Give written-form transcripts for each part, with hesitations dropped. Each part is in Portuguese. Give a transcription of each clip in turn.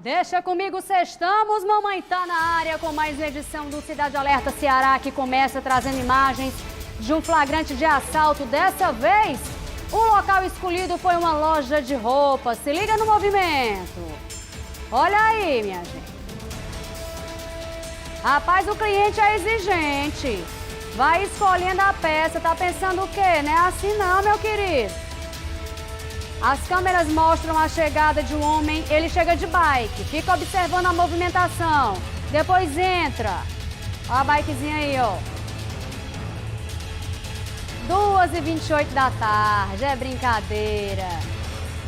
Deixa comigo, estamos, mamãe tá na área com mais uma edição do Cidade Alerta Ceará, que começa trazendo imagens de um flagrante de assalto. Dessa vez, o local escolhido foi uma loja de roupas. Se liga no movimento. Olha aí, minha gente. Rapaz, o cliente é exigente. Vai escolhendo a peça, tá pensando o quê? Não é assim não, meu querido. As câmeras mostram a chegada de um homem, ele chega de bike, fica observando a movimentação, depois entra. Olha a bikezinha aí, ó. 2h28 da tarde, é brincadeira.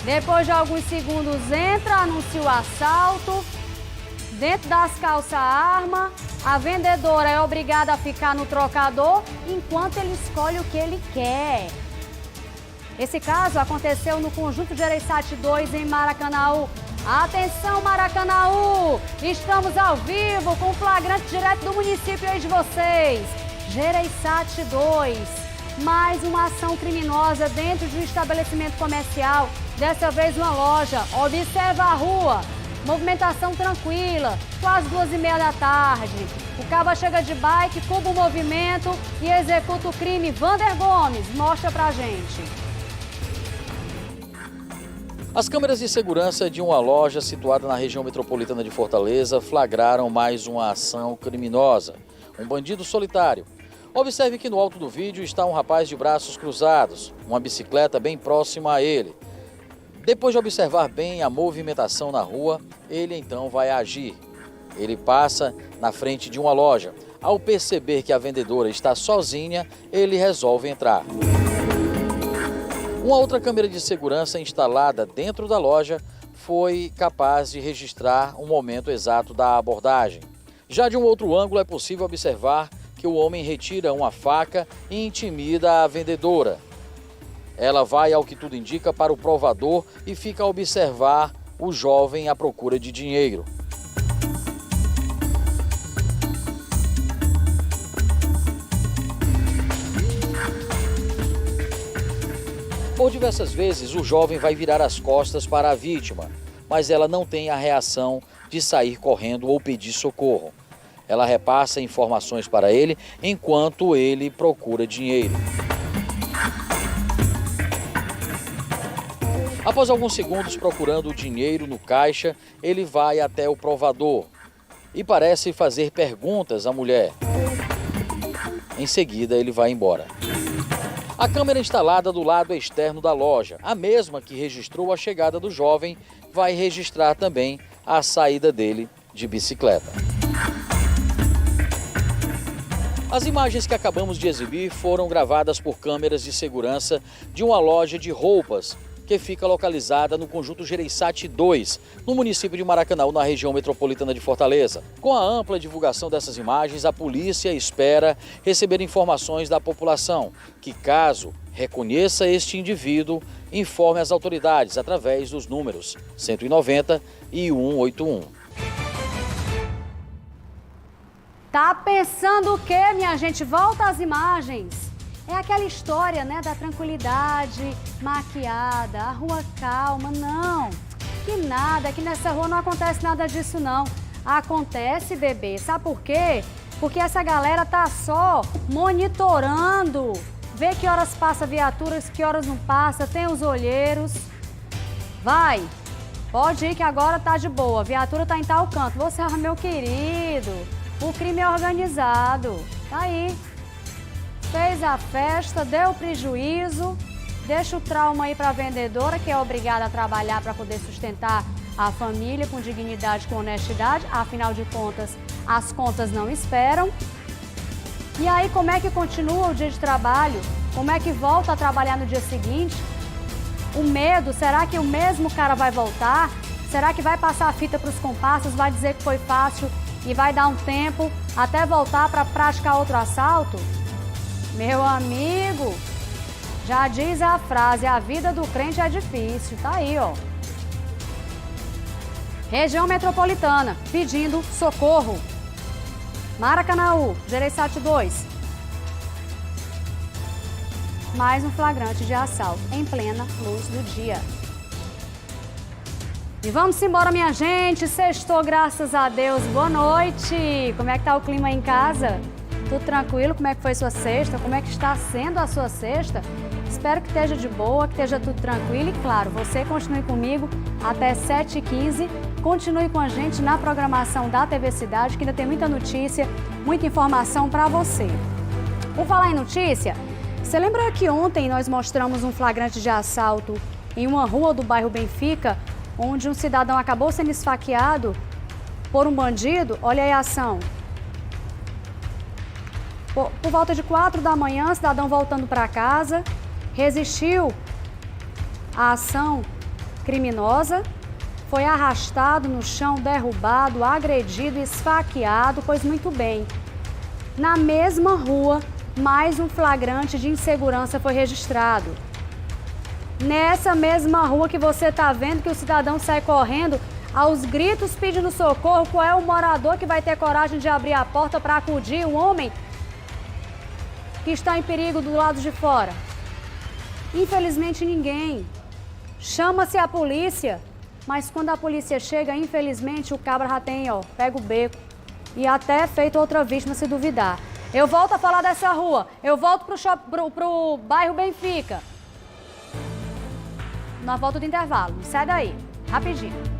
Depois de alguns segundos entra, anuncia o assalto. Dentro das calças arma, a vendedora é obrigada a ficar no trocador enquanto ele escolhe o que ele quer. Esse caso aconteceu no Conjunto Gereissati 2 em Maracanaú. Atenção, Maracanaú! Estamos ao vivo com flagrante direto do município aí de vocês. Gereissati 2. Mais uma ação criminosa dentro de um estabelecimento comercial. Dessa vez uma loja. Observa a rua. Movimentação tranquila. Quase 2h30 da tarde. O cabo chega de bike, cuba o movimento e executa o crime. Vander Gomes mostra pra gente. As câmeras de segurança de uma loja situada na região metropolitana de Fortaleza flagraram mais uma ação criminosa. Um bandido solitário. Observe que no alto do vídeo está um rapaz de braços cruzados, uma bicicleta bem próxima a ele. Depois de observar bem a movimentação na rua, ele então vai agir. Ele passa na frente de uma loja. Ao perceber que a vendedora está sozinha, ele resolve entrar. Uma outra câmera de segurança instalada dentro da loja foi capaz de registrar o momento exato da abordagem. Já de um outro ângulo é possível observar que o homem retira uma faca e intimida a vendedora. Ela vai, ao que tudo indica, para o provador e fica a observar o jovem à procura de dinheiro. Por diversas vezes, o jovem vai virar as costas para a vítima, mas ela não tem a reação de sair correndo ou pedir socorro. Ela repassa informações para ele enquanto ele procura dinheiro. Após alguns segundos procurando o dinheiro no caixa, ele vai até o provador e parece fazer perguntas à mulher. Em seguida, ele vai embora. A câmera instalada do lado externo da loja, a mesma que registrou a chegada do jovem, vai registrar também a saída dele de bicicleta. As imagens que acabamos de exibir foram gravadas por câmeras de segurança de uma loja de roupas que fica localizada no Conjunto Gereissati 2, no município de Maracanaú, na região metropolitana de Fortaleza. Com a ampla divulgação dessas imagens, a polícia espera receber informações da população, que caso reconheça este indivíduo, informe as autoridades através dos números 190 e 181. Tá pensando o quê, minha gente? Volta às imagens. É aquela história, né, da tranquilidade, maquiada, a rua calma. Não, que nada, que nessa rua não acontece nada disso, não. Acontece, bebê. Sabe por quê? Porque essa galera tá só monitorando. Vê que horas passa viaturas, que horas não passa, tem os olheiros. Vai, pode ir que agora tá de boa. A viatura tá em tal canto. Você, meu querido, o crime é organizado. Tá aí. Fez a festa, deu prejuízo, deixa o trauma aí para a vendedora, que é obrigada a trabalhar para poder sustentar a família com dignidade, com honestidade. Afinal de contas, as contas não esperam. E aí, como é que continua o dia de trabalho? Como é que volta a trabalhar no dia seguinte? O medo, será que o mesmo cara vai voltar? Será que vai passar a fita para os comparsas, vai dizer que foi fácil e vai dar um tempo até voltar para praticar outro assalto? Meu amigo, já diz a frase, a vida do crente é difícil. Tá aí, ó. Região metropolitana, pedindo socorro. Maracanaú, Gereissati 2. Mais um flagrante de assalto em plena luz do dia. E vamos embora, minha gente. Sextou, graças a Deus. Boa noite. Como é que tá o clima aí em casa? Tudo tranquilo? Como é que foi sua sexta? Como é que está sendo a sua sexta? Espero que esteja de boa, que esteja tudo tranquilo. E claro, você continue comigo até 7h15. Continue com a gente na programação da TV Cidade, que ainda tem muita notícia, muita informação para você. Por falar em notícia, você lembra que ontem nós mostramos um flagrante de assalto em uma rua do bairro Benfica, onde um cidadão acabou sendo esfaqueado por um bandido? Olha aí a ação. Por volta de 4 da manhã, cidadão voltando para casa, resistiu à ação criminosa, foi arrastado no chão, derrubado, agredido, esfaqueado, pois muito bem. Na mesma rua, mais um flagrante de insegurança foi registrado. Nessa mesma rua que você está vendo que o cidadão sai correndo aos gritos pedindo socorro, qual é o morador que vai ter coragem de abrir a porta para acudir um homem que está em perigo do lado de fora? Infelizmente ninguém. Chama-se a polícia, mas quando a polícia chega, infelizmente o cabra já tem, pega o beco e até feito outra vítima se duvidar. Eu volto a falar dessa rua, eu volto pro bairro Benfica. Na volta do intervalo, sai daí, rapidinho.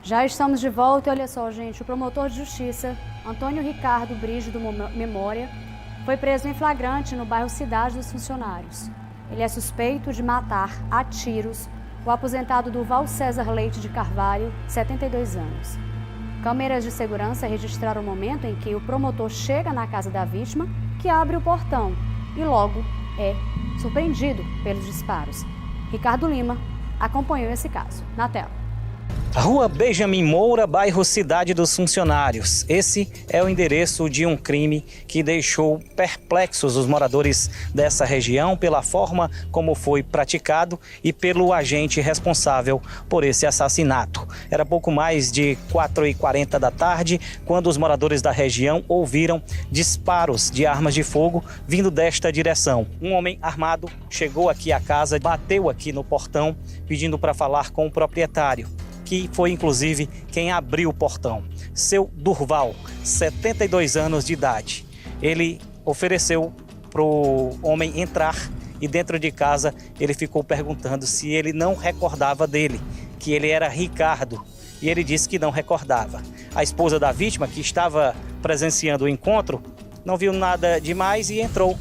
Já estamos de volta e olha só, gente, o promotor de justiça, Antônio Ricardo Brígido Memória, foi preso em flagrante no bairro Cidade dos Funcionários. Ele é suspeito de matar a tiros o aposentado Durval César Leite de Carvalho, 72 anos. Câmeras de segurança registraram o momento em que o promotor chega na casa da vítima, que abre o portão e logo é surpreendido pelos disparos. Ricardo Lima acompanhou esse caso. Na tela. Rua Benjamin Moura, bairro Cidade dos Funcionários. Esse é o endereço de um crime que deixou perplexos os moradores dessa região pela forma como foi praticado e pelo agente responsável por esse assassinato. Era pouco mais de 4h40 da tarde quando os moradores da região ouviram disparos de armas de fogo vindo desta direção. Um homem armado chegou aqui à casa, bateu aqui no portão pedindo para falar com o proprietário, que foi inclusive quem abriu o portão. Seu Durval, 72 anos de idade. Ele ofereceu para o homem entrar e dentro de casa ele ficou perguntando se ele não recordava dele, que ele era Ricardo, e ele disse que não recordava. A esposa da vítima, que estava presenciando o encontro, não viu nada demais e entrou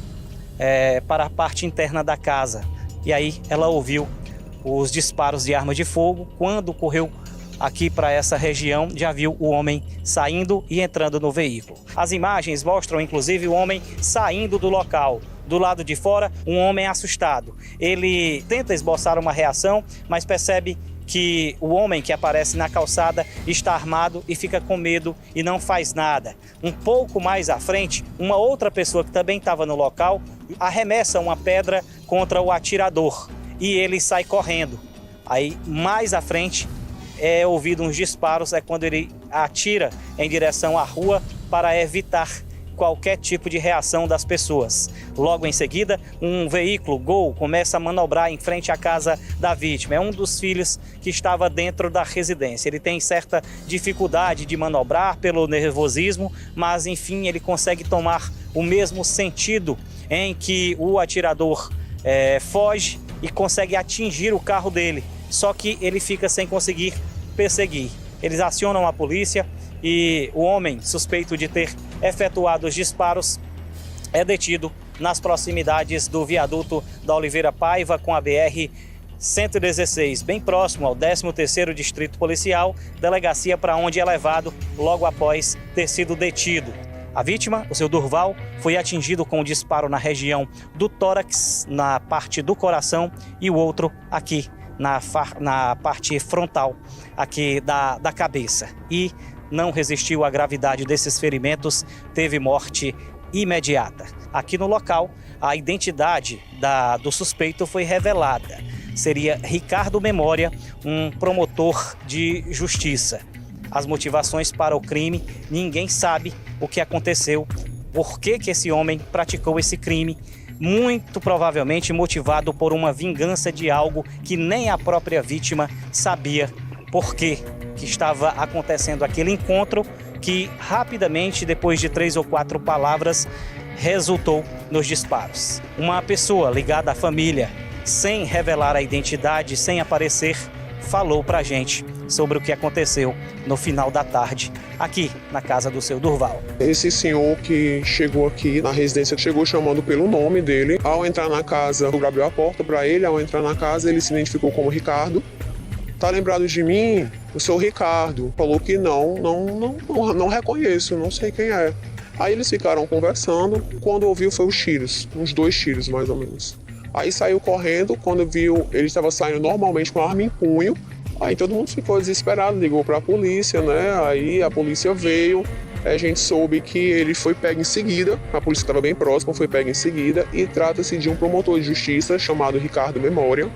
para a parte interna da casa. E aí ela ouviu os disparos de arma de fogo. Quando correu aqui para essa região, já viu o homem saindo e entrando no veículo. As imagens mostram inclusive o homem saindo do local. Do lado de fora, um homem assustado. Ele tenta esboçar uma reação, mas percebe que o homem que aparece na calçada está armado e fica com medo e não faz nada. Um pouco mais à frente, uma outra pessoa que também estava no local arremessa uma pedra contra o atirador e ele sai correndo. Aí, mais à frente, é ouvido uns disparos, é quando ele atira em direção à rua para evitar qualquer tipo de reação das pessoas. Logo em seguida, um veículo Gol começa a manobrar em frente à casa da vítima. É um dos filhos que estava dentro da residência. Ele tem certa dificuldade de manobrar pelo nervosismo, mas enfim, ele consegue tomar o mesmo sentido em que o atirador foge e consegue atingir o carro dele. Só que ele fica sem conseguir perseguir. Eles acionam a polícia e o homem suspeito de ter efetuado os disparos é detido nas proximidades do viaduto da Oliveira Paiva com a BR-116, bem próximo ao 13º Distrito Policial, delegacia para onde é levado logo após ter sido detido. A vítima, o seu Durval, foi atingido com um disparo na região do tórax, na parte do coração, e o outro aqui na parte frontal aqui da cabeça. E não resistiu à gravidade desses ferimentos, teve morte imediata. Aqui no local, a identidade do suspeito foi revelada. Seria Ricardo Memória, um promotor de justiça. As motivações para o crime, ninguém sabe o que aconteceu, por que esse homem praticou esse crime, muito provavelmente motivado por uma vingança de algo que nem a própria vítima sabia por que estava acontecendo aquele encontro, que rapidamente, depois de 3 ou 4 palavras, resultou nos disparos. Uma pessoa ligada à família, sem revelar a identidade, sem aparecer, falou pra gente sobre o que aconteceu no final da tarde, aqui na casa do seu Durval. Esse senhor que chegou aqui na residência, chegou chamando pelo nome dele. Ao entrar na casa, eu abriu a porta para ele. Ao entrar na casa, ele se identificou como Ricardo. Tá lembrado de mim? Eu sou o Ricardo. Falou que não reconheço, não sei quem é. Aí eles ficaram conversando. Quando ouviu foi os tiros, uns 2 tiros mais ou menos. Aí saiu correndo. Quando viu, ele estava saindo normalmente com a arma em punho. Aí todo mundo ficou desesperado, ligou para a polícia, né? Aí a polícia veio, a gente soube que ele foi pego em seguida, a polícia estava bem próxima, foi pego em seguida, e trata-se de um promotor de justiça chamado Ricardo Memória,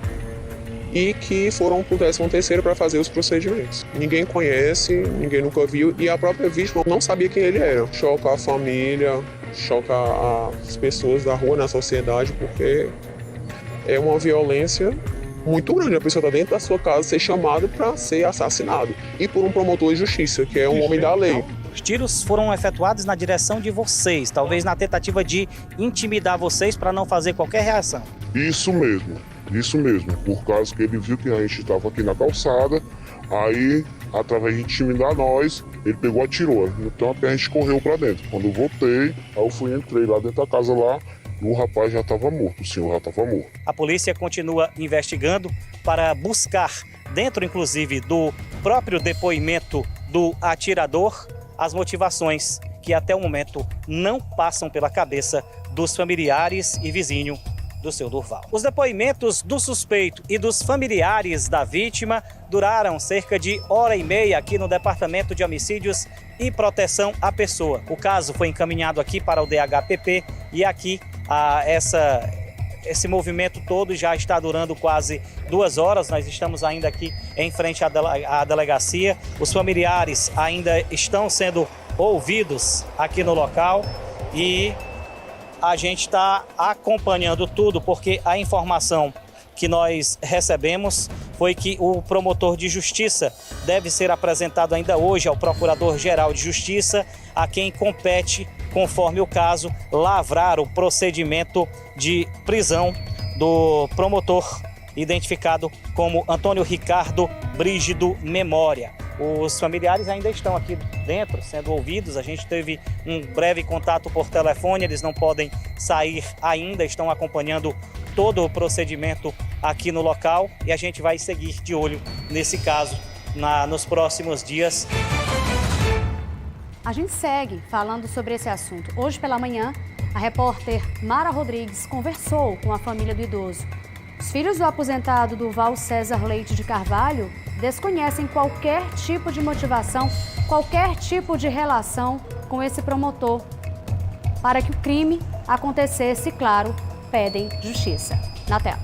e que foram para o 13º para fazer os procedimentos. Ninguém conhece, ninguém nunca viu, e a própria vítima não sabia quem ele era. Choca a família, choca as pessoas da rua, na sociedade, porque é uma violência muito grande. A pessoa está dentro da sua casa ser chamado para ser assassinado. E por um promotor de justiça, que é um homem da lei. Os tiros foram efetuados na direção de vocês, talvez na tentativa de intimidar vocês para não fazer qualquer reação. Isso mesmo. Por causa que ele viu que a gente estava aqui na calçada, aí, através de intimidar nós, ele pegou e atirou. Então a gente correu para dentro. Quando eu voltei, aí entrei lá dentro da casa lá, o rapaz já estava morto, o senhor já estava morto. A polícia continua investigando para buscar, dentro inclusive do próprio depoimento do atirador, as motivações que até o momento não passam pela cabeça dos familiares e vizinhos do seu Durval. Os depoimentos do suspeito e dos familiares da vítima duraram cerca de hora e meia aqui no Departamento de Homicídios e Proteção à Pessoa. O caso foi encaminhado aqui para o DHPP e aqui esse movimento todo já está durando quase 2 horas. Nós estamos ainda aqui em frente à delegacia. Os familiares ainda estão sendo ouvidos aqui no local e a gente está acompanhando tudo porque a informação que nós recebemos foi que o promotor de justiça deve ser apresentado ainda hoje ao Procurador-Geral de Justiça, a quem compete, conforme o caso, lavrar o procedimento de prisão do promotor, identificado como Antônio Ricardo Brígido Memória. Os familiares ainda estão aqui dentro, sendo ouvidos. A gente teve um breve contato por telefone, eles não podem sair ainda, estão acompanhando todo o procedimento aqui no local e a gente vai seguir de olho nesse caso nos próximos dias. A gente segue falando sobre esse assunto. Hoje pela manhã, a repórter Mara Rodrigues conversou com a família do idoso. Os filhos do aposentado Durval César Leite de Carvalho desconhecem qualquer tipo de motivação, qualquer tipo de relação com esse promotor. Para que o crime acontecesse, claro, pedem justiça. Na tela.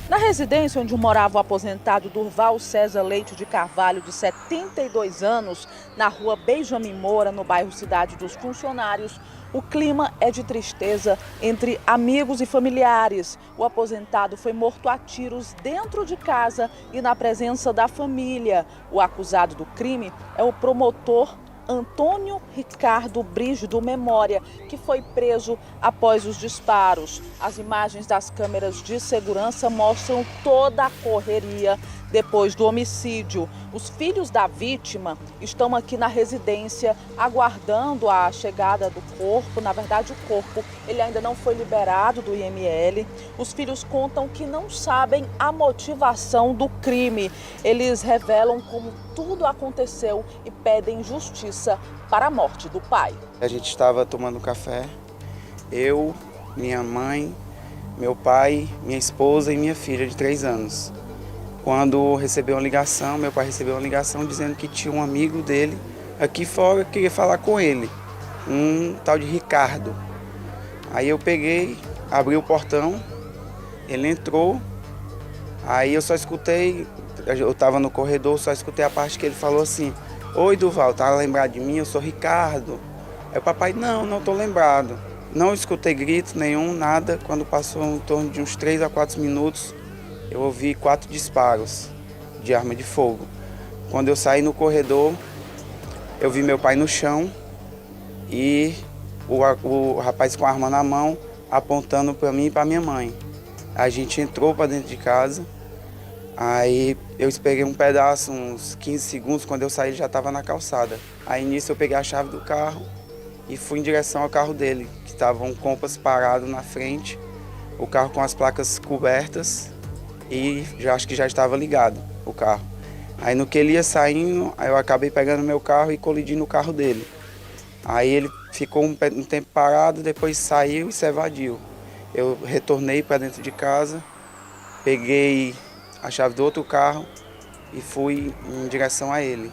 Na residência onde morava o aposentado Durval César Leite de Carvalho, de 72 anos, na rua Benjamin Moura, no bairro Cidade dos Funcionários, o clima é de tristeza entre amigos e familiares. O aposentado foi morto a tiros dentro de casa e na presença da família. O acusado do crime é o promotor Antônio Ricardo Brígido Memória, que foi preso após os disparos. As imagens das câmeras de segurança mostram toda a correria depois do homicídio. Os filhos da vítima estão aqui na residência aguardando a chegada do corpo. Na verdade, o corpo ele ainda não foi liberado do IML. Os filhos contam que não sabem a motivação do crime. Eles revelam como tudo aconteceu e pedem justiça para a morte do pai. A gente estava tomando café, eu, minha mãe, meu pai, minha esposa e minha filha de 3 anos. Quando recebeu uma ligação, meu pai recebeu uma ligação dizendo que tinha um amigo dele aqui fora que queria falar com ele, um tal de Ricardo. Aí eu peguei, abri o portão, ele entrou, aí eu só escutei, eu estava no corredor, só escutei a parte que ele falou assim: "Oi, Durval, tá lembrado de mim? Eu sou Ricardo." Aí o papai: não estou lembrado. Não escutei grito nenhum, nada. Quando passou em torno de uns 3 a 4 minutos, eu ouvi 4 disparos de arma de fogo. Quando eu saí no corredor, eu vi meu pai no chão e o rapaz com a arma na mão apontando para mim e para minha mãe. A gente entrou para dentro de casa, aí eu esperei um pedaço, uns 15 segundos, quando eu saí ele já estava na calçada. Aí nisso eu peguei a chave do carro e fui em direção ao carro dele, que estava um Compass parado na frente, o carro com as placas cobertas, e acho que já estava ligado o carro. Aí no que ele ia saindo, aí eu acabei pegando meu carro e colidi no carro dele. Aí ele ficou um tempo parado, depois saiu e se evadiu. Eu retornei para dentro de casa, peguei a chave do outro carro e fui em direção a ele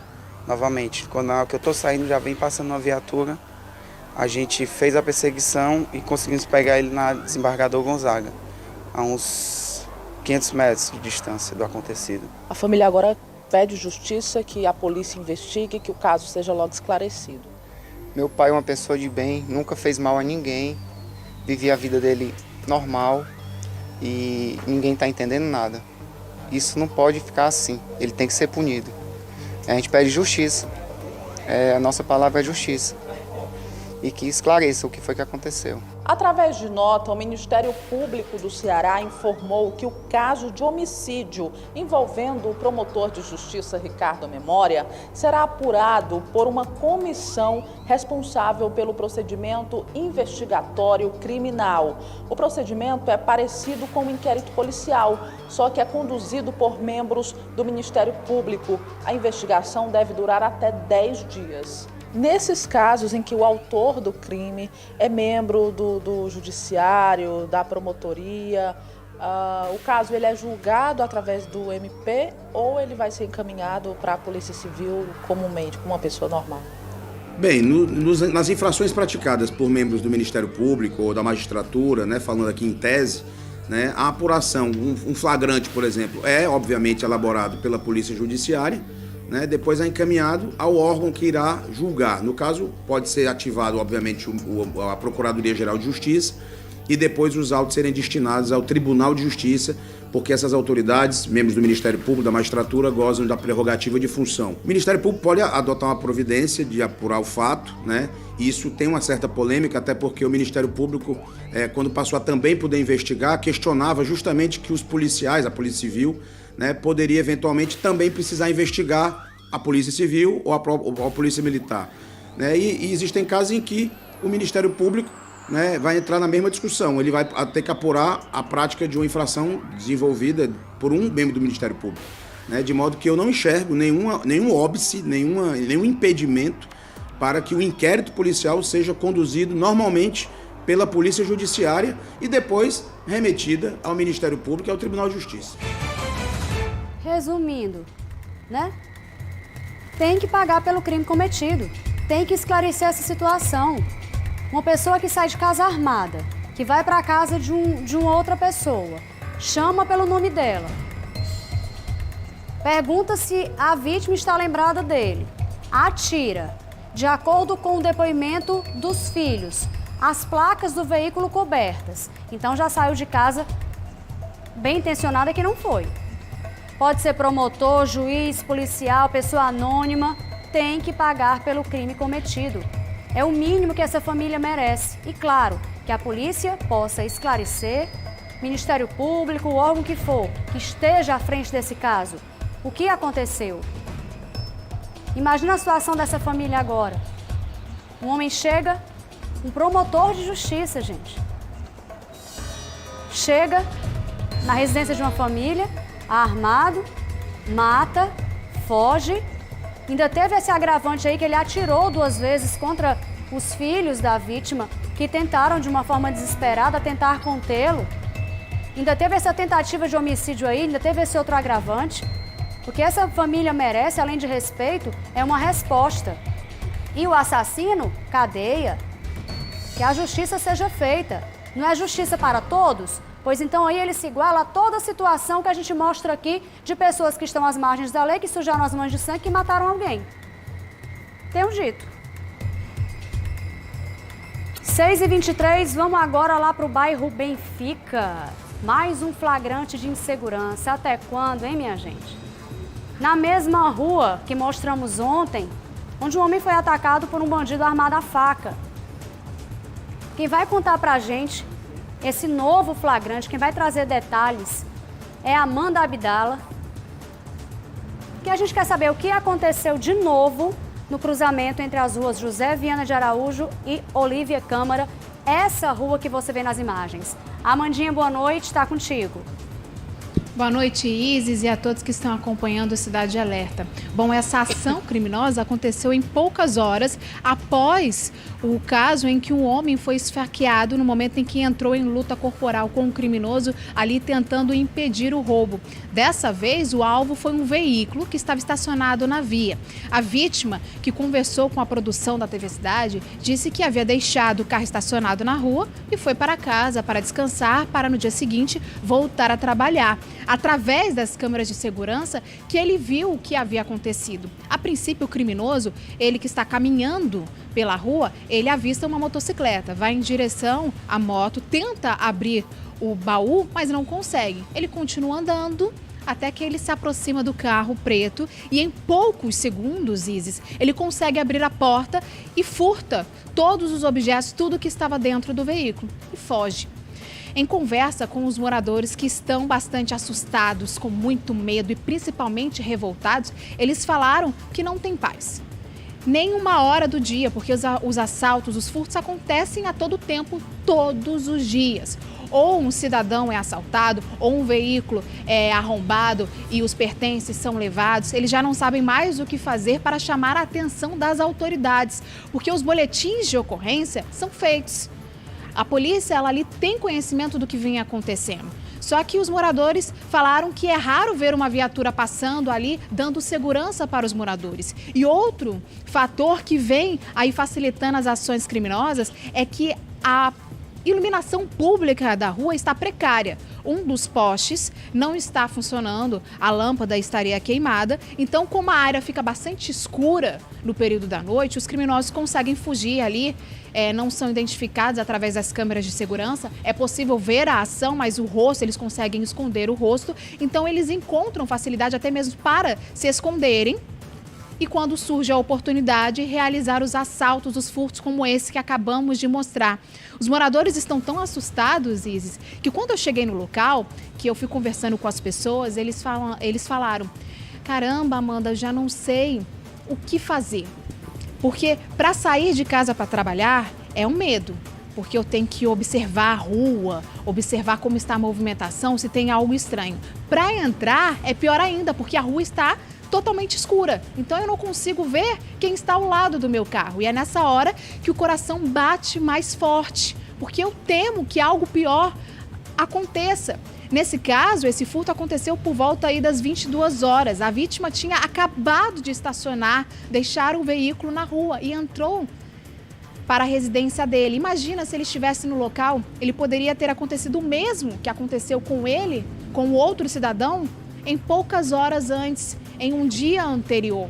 novamente. Quando na hora que eu estou saindo, já vem passando uma viatura. A gente fez a perseguição e conseguimos pegar ele na Desembargador Gonzaga, a uns 500 metros de distância do acontecido. A família agora pede justiça, que a polícia investigue, que o caso seja logo esclarecido. Meu pai é uma pessoa de bem, nunca fez mal a ninguém, vivia a vida dele normal e ninguém está entendendo nada. Isso não pode ficar assim, ele tem que ser punido. A gente pede justiça, a nossa palavra é justiça, e que esclareça o que foi que aconteceu. Através de nota, o Ministério Público do Ceará informou que o caso de homicídio envolvendo o promotor de justiça Ricardo Memória será apurado por uma comissão responsável pelo procedimento investigatório criminal. O procedimento é parecido com um inquérito policial, só que é conduzido por membros do Ministério Público. A investigação deve durar até 10 dias. Nesses casos em que o autor do crime é membro do judiciário, da promotoria, o caso ele é julgado através do MP ou ele vai ser encaminhado para a Polícia Civil comumente, como uma pessoa normal? Bem, nas infrações praticadas por membros do Ministério Público ou da magistratura, né, falando aqui em tese, né, a apuração, um flagrante, por exemplo, é obviamente elaborado pela Polícia Judiciária, né, depois é encaminhado ao órgão que irá julgar. No caso, pode ser ativado, obviamente, a Procuradoria-Geral de Justiça e depois os autos serem destinados ao Tribunal de Justiça, porque essas autoridades, membros do Ministério Público, da magistratura, gozam da prerrogativa de função. O Ministério Público pode adotar uma providência de apurar o fato, né? E isso tem uma certa polêmica, até porque o Ministério Público, quando passou a também poder investigar, questionava justamente que os policiais, a Polícia Civil, né, poderia eventualmente também precisar investigar a Polícia Civil ou a Polícia Militar. Né? E existem casos em que o Ministério Público, né, vai entrar na mesma discussão. Ele vai ter que apurar a prática de uma infração desenvolvida por um membro do Ministério Público. Né? De modo que eu não enxergo nenhum óbice, nenhum impedimento para que o inquérito policial seja conduzido normalmente pela Polícia Judiciária e depois remetida ao Ministério Público e ao Tribunal de Justiça. Resumindo, né? Tem que pagar pelo crime cometido. Tem que esclarecer essa situação. Uma pessoa que sai de casa armada, que vai para a casa de uma outra pessoa, chama pelo nome dela, pergunta se a vítima está lembrada dele, atira, de acordo com o depoimento dos filhos, as placas do veículo cobertas. Então já saiu de casa bem intencionada que não foi. Pode ser promotor, juiz, policial, pessoa anônima, tem que pagar pelo crime cometido. É o mínimo que essa família merece. E claro, que a polícia possa esclarecer, Ministério Público, o órgão que for, que esteja à frente desse caso, o que aconteceu. Imagina a situação dessa família agora. Um homem chega, um promotor de justiça, gente. Chega na residência de uma família, armado, mata, foge. Ainda teve esse agravante aí que ele atirou 2 vezes contra os filhos da vítima, que tentaram de uma forma desesperada tentar contê-lo. Ainda teve essa tentativa de homicídio aí, ainda teve esse outro agravante. O que essa família merece, além de respeito, é uma resposta. E o assassino, cadeia. Que a justiça seja feita. Não é justiça para todos? Pois então aí ele se iguala a toda a situação que a gente mostra aqui de pessoas que estão às margens da lei, que sujaram as mãos de sangue, que mataram alguém. Tem um dito. 6h23, vamos agora lá para o bairro Benfica. Mais um flagrante de insegurança. Até quando, hein, minha gente? Na mesma rua que mostramos ontem, onde um homem foi atacado por um bandido armado à faca. Quem vai contar pra gente esse novo flagrante, quem vai trazer detalhes, é Amanda Abdala. Que a gente quer saber o que aconteceu de novo no cruzamento entre as ruas José Viana de Araújo e Olívia Câmara, essa rua que você vê nas imagens. Amandinha, boa noite, está contigo. Boa noite, Isis, e a todos que estão acompanhando o Cidade Alerta. Bom, essa ação criminosa aconteceu em poucas horas após o caso em que um homem foi esfaqueado no momento em que entrou em luta corporal com um criminoso ali tentando impedir o roubo. Dessa vez, o alvo foi um veículo que estava estacionado na via. A vítima, que conversou com a produção da TV Cidade, disse que havia deixado o carro estacionado na rua e foi para casa para descansar, para no dia seguinte voltar a trabalhar. Através das câmeras de segurança que ele viu o que havia acontecido. A princípio, o criminoso, ele que está caminhando pela rua, ele avista uma motocicleta, vai em direção à moto, tenta abrir o baú, mas não consegue. Ele continua andando até que ele se aproxima do carro preto e em poucos segundos, Isis, ele consegue abrir a porta e furta todos os objetos, tudo que estava dentro do veículo e foge. Em conversa com os moradores que estão bastante assustados, com muito medo e principalmente revoltados, eles falaram que não tem paz. Nem uma hora do dia, porque os assaltos, os furtos acontecem a todo tempo, todos os dias. Ou um cidadão é assaltado, ou um veículo é arrombado e os pertences são levados. Eles já não sabem mais o que fazer para chamar a atenção das autoridades, porque os boletins de ocorrência são feitos. A polícia, ela ali tem conhecimento do que vem acontecendo. Só que os moradores falaram que é raro ver uma viatura passando ali, dando segurança para os moradores. E outro fator que vem aí facilitando as ações criminosas é que a iluminação pública da rua está precária. Um dos postes não está funcionando, a lâmpada estaria queimada. Então, como a área fica bastante escura no período da noite, os criminosos conseguem fugir ali, não são identificados através das câmeras de segurança. É possível ver a ação, mas o rosto, eles conseguem esconder o rosto. Então, eles encontram facilidade até mesmo para se esconderem. E quando surge a oportunidade, realizar os assaltos, os furtos como esse que acabamos de mostrar. Os moradores estão tão assustados, Isis, que quando eu cheguei no local, que eu fui conversando com as pessoas, eles falaram: caramba, Amanda, eu já não sei o que fazer. Porque para sair de casa para trabalhar é um medo. Porque eu tenho que observar a rua, observar como está a movimentação, se tem algo estranho. Para entrar é pior ainda, porque a rua está totalmente escura. Então eu não consigo ver quem está ao lado do meu carro. E é nessa hora que o coração bate mais forte, porque eu temo que algo pior aconteça. Nesse caso, esse furto aconteceu por volta aí das 22 horas. A vítima tinha acabado de estacionar, deixar o veículo na rua e entrou para a residência dele. Imagina se ele estivesse no local, ele poderia ter acontecido o mesmo que aconteceu com ele, com o outro cidadão, em poucas horas antes, em um dia anterior.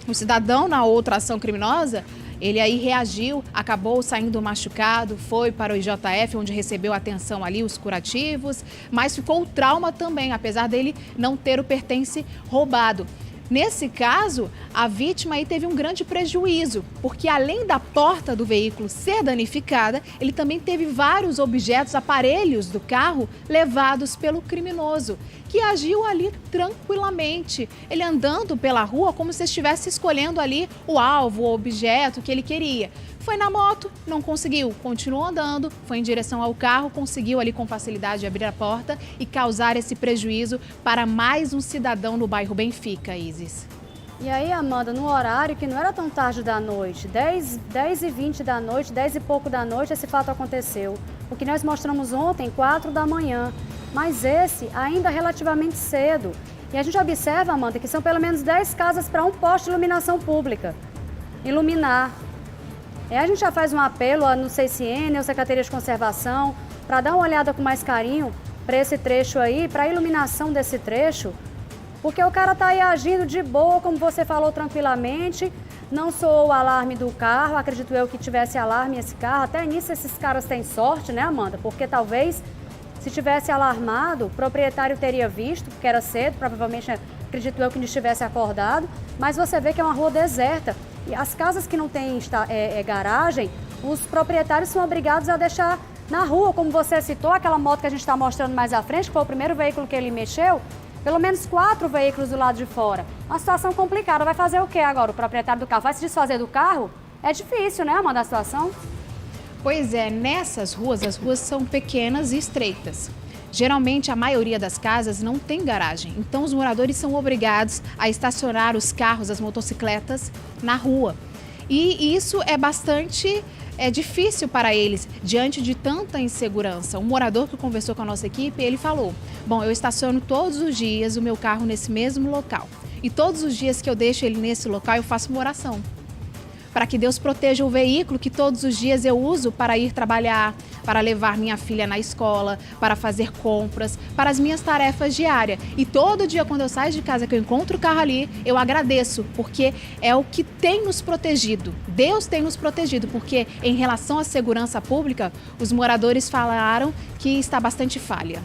O cidadão, na outra ação criminosa, ele aí reagiu, acabou saindo machucado, foi para o IJF, onde recebeu atenção ali, os curativos, mas ficou o trauma também, apesar dele não ter o pertence roubado. Nesse caso, a vítima aí teve um grande prejuízo, porque além da porta do veículo ser danificada, ele também teve vários objetos, aparelhos do carro levados pelo criminoso, que agiu ali tranquilamente, ele andando pela rua como se estivesse escolhendo ali o alvo, o objeto que ele queria. Foi na moto, não conseguiu, continuou andando, foi em direção ao carro, conseguiu ali com facilidade abrir a porta e causar esse prejuízo para mais um cidadão no bairro Benfica, Isis. E aí, Amanda, no horário que não era tão tarde da noite, 10h20 da noite, 10 e pouco da noite, esse fato aconteceu. O que nós mostramos ontem, 4 da manhã, mas esse ainda relativamente cedo. E a gente observa, Amanda, que são pelo menos 10 casas para um poste de iluminação pública. Iluminar. A gente já faz um apelo no CCN, ou Secretaria de Conservação, para dar uma olhada com mais carinho para esse trecho aí, para a iluminação desse trecho, porque o cara está aí agindo de boa, como você falou, tranquilamente, não soou o alarme do carro, acredito eu que tivesse alarme esse carro, até nisso esses caras têm sorte, né, Amanda? Porque talvez, se tivesse alarmado, o proprietário teria visto, porque era cedo, provavelmente, acredito eu que não estivesse acordado, mas você vê que é uma rua deserta. E as casas que não têm garagem, os proprietários são obrigados a deixar na rua, como você citou, aquela moto que a gente está mostrando mais à frente, que foi o primeiro veículo que ele mexeu, pelo menos 4 veículos do lado de fora. Uma situação complicada. Vai fazer o quê agora? O proprietário do carro vai se desfazer do carro? É difícil, né, Amanda, a situação? Pois é, nessas ruas, as ruas são pequenas e estreitas. Geralmente, a maioria das casas não tem garagem, então os moradores são obrigados a estacionar os carros, as motocicletas, na rua. E isso é bastante difícil para eles, diante de tanta insegurança. Um morador que conversou com a nossa equipe, ele falou: bom, eu estaciono todos os dias o meu carro nesse mesmo local. E todos os dias que eu deixo ele nesse local, eu faço uma oração. Para que Deus proteja o veículo que todos os dias eu uso para ir trabalhar, para levar minha filha na escola, para fazer compras, para as minhas tarefas diárias. E todo dia, quando eu saio de casa, que eu encontro o carro ali, eu agradeço, porque é o que tem nos protegido. Deus tem nos protegido, porque em relação à segurança pública, os moradores falaram que está bastante falha.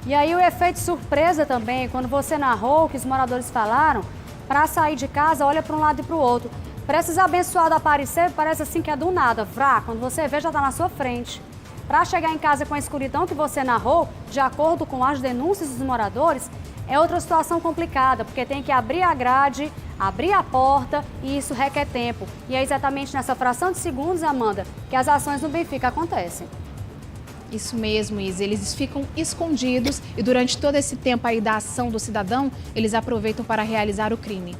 E aí o efeito surpresa também, quando você narrou o que os moradores falaram, para sair de casa, olha para um lado e para o outro. Para esses abençoados aparecer, parece assim que é do nada, vrá, quando você vê já está na sua frente. Para chegar em casa com a escuridão que você narrou, de acordo com as denúncias dos moradores, é outra situação complicada, porque tem que abrir a grade, abrir a porta e isso requer tempo. E é exatamente nessa fração de segundos, Amanda, que as ações no Benfica acontecem. Isso mesmo, Isa. Eles ficam escondidos e durante todo esse tempo aí da ação do cidadão, eles aproveitam para realizar o crime.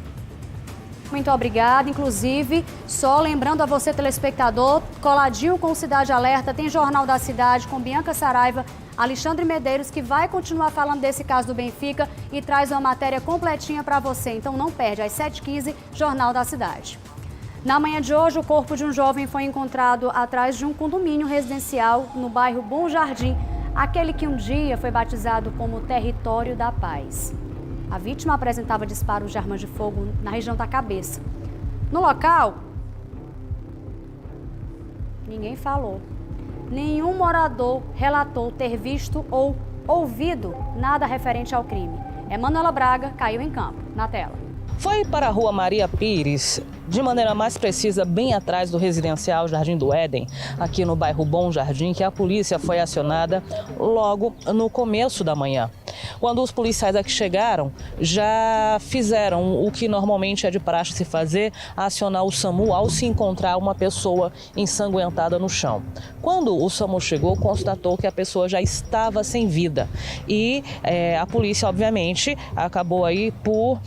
Muito obrigada. Inclusive, só lembrando a você, telespectador, coladinho com o Cidade Alerta, tem Jornal da Cidade com Bianca Saraiva, Alexandre Medeiros, que vai continuar falando desse caso do Benfica e traz uma matéria completinha para você. Então não perde, às 7h15, Jornal da Cidade. Na manhã de hoje, o corpo de um jovem foi encontrado atrás de um condomínio residencial no bairro Bom Jardim, aquele que um dia foi batizado como Território da Paz. A vítima apresentava disparos de arma de fogo na região da cabeça. No local, ninguém falou. Nenhum morador relatou ter visto ou ouvido nada referente ao crime. Emanuela Braga caiu em campo. Na tela. Foi para a Rua Maria Pires, de maneira mais precisa, bem atrás do residencial Jardim do Éden, aqui no bairro Bom Jardim, que a polícia foi acionada logo no começo da manhã. Quando os policiais aqui chegaram, já fizeram o que normalmente é de praxe se fazer, acionar o SAMU ao se encontrar uma pessoa ensanguentada no chão. Quando o SAMU chegou, constatou que a pessoa já estava sem vida e a polícia, obviamente, acabou aí por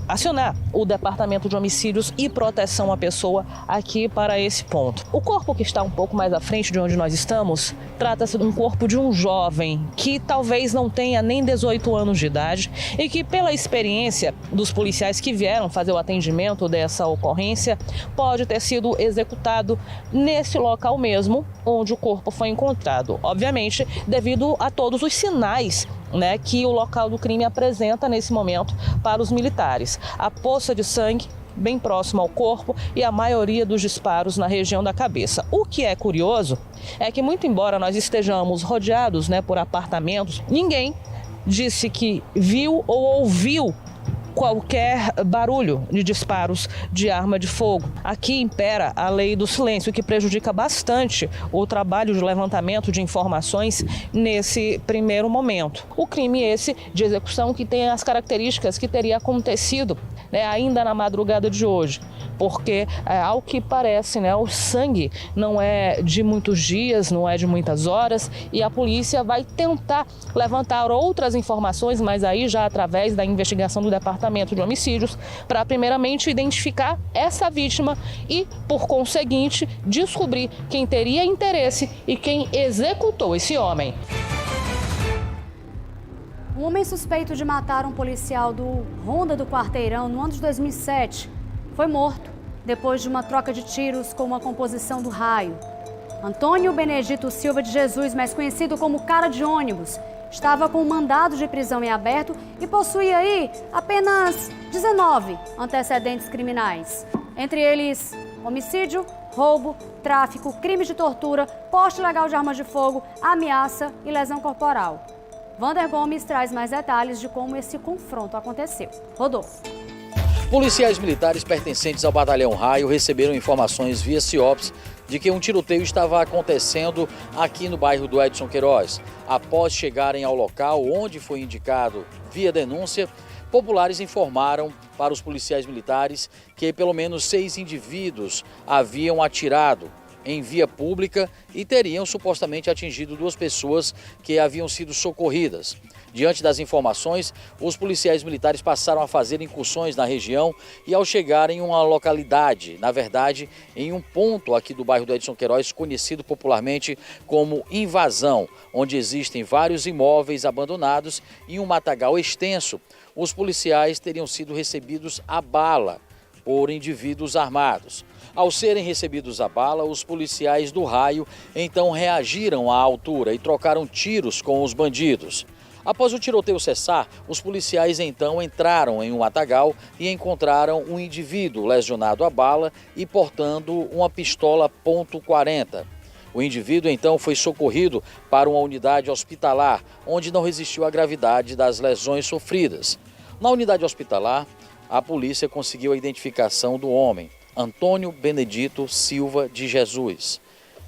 acionar o Departamento de Homicídios e Proteção à Pessoa aqui para esse ponto. O corpo que está um pouco mais à frente de onde nós estamos, trata-se de um corpo de um jovem que talvez não tenha nem 18 anos de idade e que, pela experiência dos policiais que vieram fazer o atendimento dessa ocorrência, pode ter sido executado nesse local mesmo onde o corpo foi encontrado. Obviamente, devido a todos os sinais que o local do crime apresenta nesse momento para os militares. A poça de sangue bem próximo ao corpo e a maioria dos disparos na região da cabeça. O que é curioso é que, muito embora nós estejamos rodeados por apartamentos, ninguém disse que viu ou ouviu qualquer barulho de disparos de arma de fogo. Aqui impera a lei do silêncio, que prejudica bastante o trabalho de levantamento de informações nesse primeiro momento. O crime esse de execução que tem as características que teria acontecido ainda na madrugada de hoje, porque ao que parece, o sangue não é de muitos dias, não é de muitas horas, e a polícia vai tentar levantar outras informações, mas aí já através da investigação do Departamento de Homicídios, para primeiramente identificar essa vítima e, por conseguinte, descobrir quem teria interesse e quem executou esse homem. Um homem suspeito de matar um policial do Ronda do Quarteirão no ano de 2007 foi morto depois de uma troca de tiros com uma composição do Raio. Antônio Benedito Silva de Jesus, mais conhecido como Cara de Ônibus, estava com um mandado de prisão em aberto e possuía aí apenas 19 antecedentes criminais. Entre eles, homicídio, roubo, tráfico, crime de tortura, porte ilegal de armas de fogo, ameaça e lesão corporal. Vander Gomes traz mais detalhes de como esse confronto aconteceu. Rodolfo. Policiais militares pertencentes ao Batalhão Raio receberam informações via CIOPS de que um tiroteio estava acontecendo aqui no bairro do Edson Queiroz. Após chegarem ao local onde foi indicado via denúncia, populares informaram para os policiais militares que pelo menos 6 indivíduos haviam atirado em via pública e teriam supostamente atingido 2 pessoas que haviam sido socorridas. Diante das informações, os policiais militares passaram a fazer incursões na região e, ao chegar em uma localidade, na verdade, em um ponto aqui do bairro do Edson Queiroz, conhecido popularmente como Invasão, onde existem vários imóveis abandonados e um matagal extenso, os policiais teriam sido recebidos a bala por indivíduos armados. Ao serem recebidos a bala, os policiais do Raio então reagiram à altura e trocaram tiros com os bandidos. Após o tiroteio cessar, os policiais então entraram em um matagal e encontraram um indivíduo lesionado a bala e portando uma pistola .40. O indivíduo então foi socorrido para uma unidade hospitalar, onde não resistiu à gravidade das lesões sofridas. Na unidade hospitalar, a polícia conseguiu a identificação do homem, Antônio Benedito Silva de Jesus.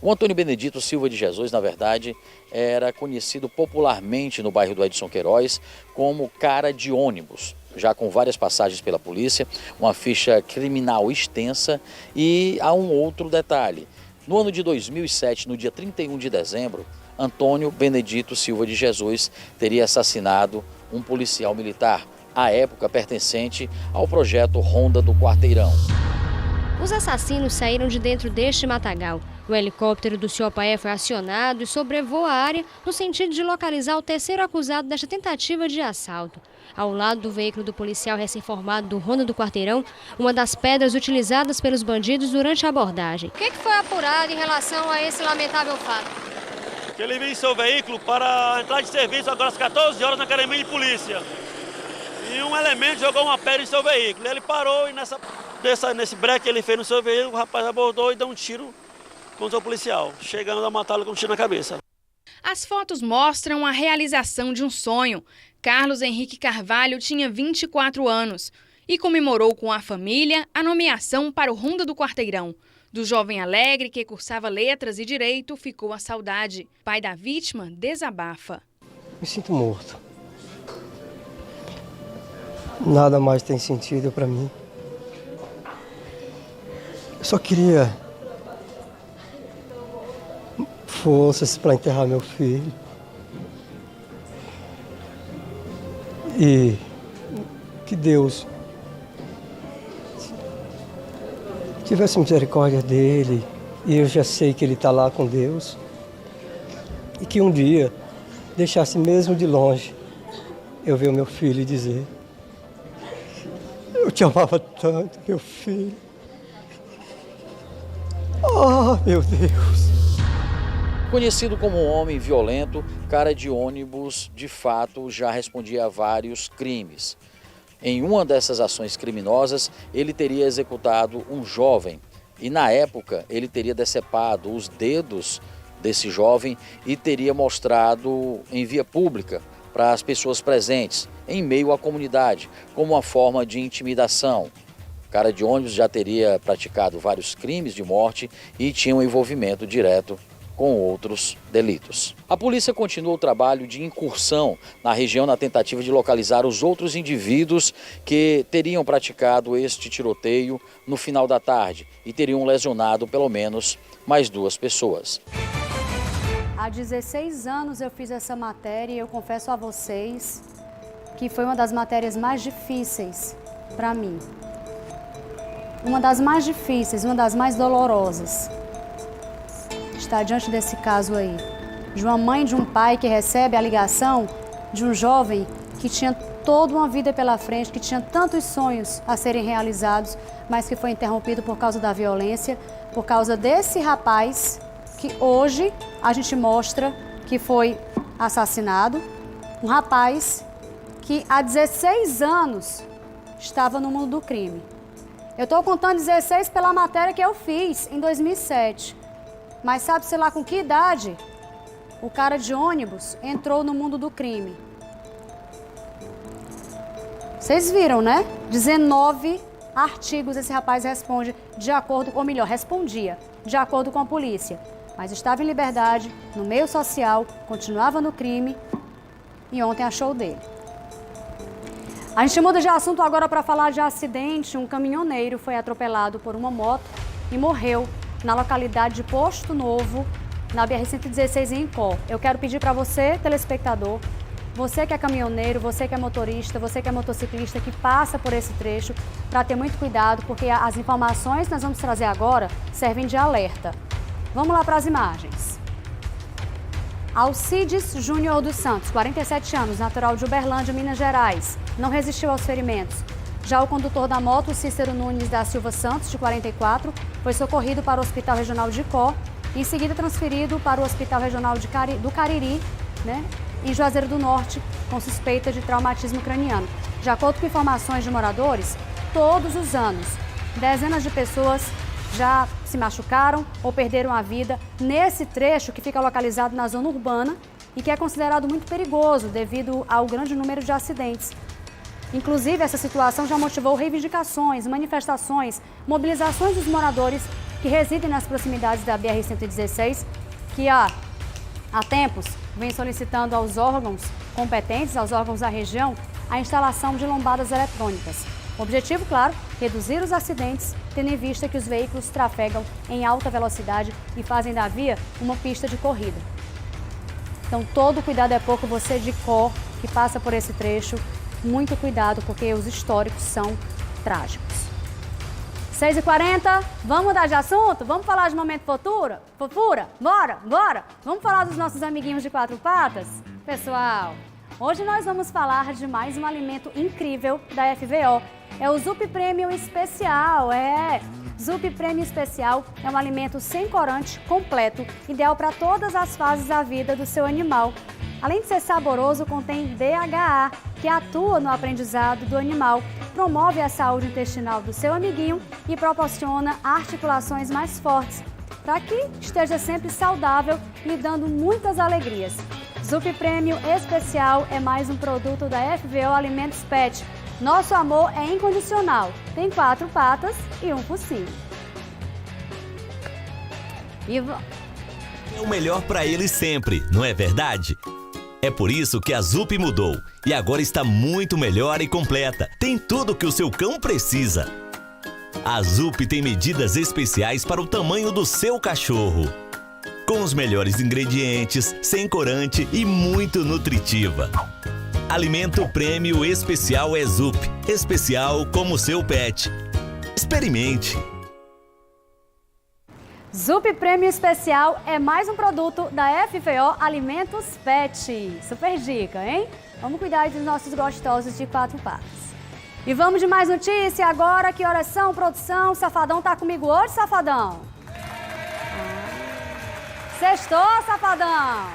O Antônio Benedito Silva de Jesus, na verdade, era conhecido popularmente no bairro do Edson Queiroz como cara de ônibus, já com várias passagens pela polícia, uma ficha criminal extensa. E há um outro detalhe. No ano de 2007, no dia 31 de dezembro, Antônio Benedito Silva de Jesus teria assassinado um policial militar, à época pertencente ao projeto Ronda do Quarteirão. Os assassinos saíram de dentro deste matagal. O helicóptero do Ciopaé foi acionado e sobrevoou a área no sentido de localizar o terceiro acusado desta tentativa de assalto. Ao lado do veículo do policial recém-formado do Ronda do Quarteirão, uma das pedras utilizadas pelos bandidos durante a abordagem. O que foi apurado em relação a esse lamentável fato? Que ele veio em seu veículo para entrar de serviço agora às 14 horas na academia de polícia. E um elemento jogou uma pedra em seu veículo. Ele parou e nesse breque que ele fez no seu veículo, o rapaz abordou e deu um tiro contra o policial, chegando a matá-lo com um tiro na cabeça. As fotos mostram a realização de um sonho. Carlos Henrique Carvalho tinha 24 anos e comemorou com a família a nomeação para o Ronda do Quarteirão. Do jovem alegre que cursava letras e direito, ficou a saudade. Pai da vítima desabafa. Me sinto morto. Nada mais tem sentido para mim. Eu só queria forças para enterrar meu filho. E que Deus tivesse misericórdia dele, e eu já sei que ele está lá com Deus, e que um dia deixasse mesmo de longe eu ver o meu filho e dizer: eu te amava tanto, meu filho. Oh, meu Deus. Conhecido como um homem violento, cara de ônibus, de fato, já respondia a vários crimes. Em uma dessas ações criminosas, ele teria executado um jovem e, na época, ele teria decepado os dedos desse jovem e teria mostrado em via pública para as pessoas presentes, em meio à comunidade, como uma forma de intimidação. O cara de ônibus já teria praticado vários crimes de morte e tinha um envolvimento direto com outros delitos. A polícia continua o trabalho de incursão na região na tentativa de localizar os outros indivíduos que teriam praticado este tiroteio no final da tarde e teriam lesionado pelo menos mais 2 pessoas. Há 16 anos eu fiz essa matéria e eu confesso a vocês que foi uma das matérias mais difíceis para mim. Uma das mais difíceis, uma das mais dolorosas. Está diante desse caso aí, de uma mãe e de um pai que recebe a ligação de um jovem que tinha toda uma vida pela frente, que tinha tantos sonhos a serem realizados, mas que foi interrompido por causa da violência, por causa desse rapaz que hoje a gente mostra que foi assassinado, um rapaz que há 16 anos estava no mundo do crime. Eu estou contando 16 pela matéria que eu fiz em 2007. Mas sabe-se lá com que idade o cara de ônibus entrou no mundo do crime? Vocês viram, né? 19 artigos esse rapaz responde de acordo, ou melhor, respondia de acordo com a polícia. Mas estava em liberdade, no meio social, continuava no crime e ontem achou o dele. A gente muda de assunto agora para falar de acidente. Um caminhoneiro foi atropelado por uma moto e morreu na localidade de Posto Novo, na BR-116 em Incó. Eu quero pedir para você, telespectador, você que é caminhoneiro, você que é motorista, você que é motociclista, que passa por esse trecho, para ter muito cuidado, porque as informações que nós vamos trazer agora servem de alerta. Vamos lá para as imagens. Alcides Júnior dos Santos, 47 anos, natural de Uberlândia, Minas Gerais, não resistiu aos ferimentos. Já o condutor da moto, Cícero Nunes da Silva Santos, de 44, foi socorrido para o Hospital Regional de Icó e em seguida transferido para o Hospital Regional do Cariri, né, em Juazeiro do Norte, com suspeita de traumatismo craniano. De acordo com informações de moradores, todos os anos, dezenas de pessoas já se machucaram ou perderam a vida nesse trecho que fica localizado na zona urbana e que é considerado muito perigoso devido ao grande número de acidentes. Inclusive, essa situação já motivou reivindicações, manifestações, mobilizações dos moradores que residem nas proximidades da BR-116, que há tempos vem solicitando aos órgãos competentes, aos órgãos da região, a instalação de lombadas eletrônicas. O objetivo, claro, reduzir os acidentes, tendo em vista que os veículos trafegam em alta velocidade e fazem da via uma pista de corrida. Então, todo cuidado é pouco, você de cor que passa por esse trecho, muito cuidado, porque os históricos são trágicos. 6h40, vamos mudar de assunto? Vamos falar de momento fofura? Bora! Vamos falar dos nossos amiguinhos de quatro patas? Pessoal, hoje nós vamos falar de mais um alimento incrível da FVO. É o Zup Premium Especial, Zup Premium Especial é um alimento sem corante, completo, ideal para todas as fases da vida do seu animal. Além de ser saboroso, contém DHA, que atua no aprendizado do animal, promove a saúde intestinal do seu amiguinho e proporciona articulações mais fortes, para que esteja sempre saudável, lhe dando muitas alegrias. Zup Premium Especial é mais um produto da FVO Alimentos Pet. Nosso amor é incondicional. Tem 4 patas e um focinho. É o melhor para eles sempre, não é verdade? É por isso que a Zup mudou e agora está muito melhor e completa. Tem tudo o que o seu cão precisa. A Zup tem medidas especiais para o tamanho do seu cachorro. Com os melhores ingredientes, sem corante e muito nutritiva. Alimento Prêmio Especial é Zup. Especial como seu pet. Experimente. Zup Premium Especial é mais um produto da FVO Alimentos Pet. Super dica, hein? Vamos cuidar dos nossos gostosos de 4 patas. E vamos de mais notícia agora. Que horas são, produção? Safadão tá comigo hoje, Safadão? Sextou, Safadão?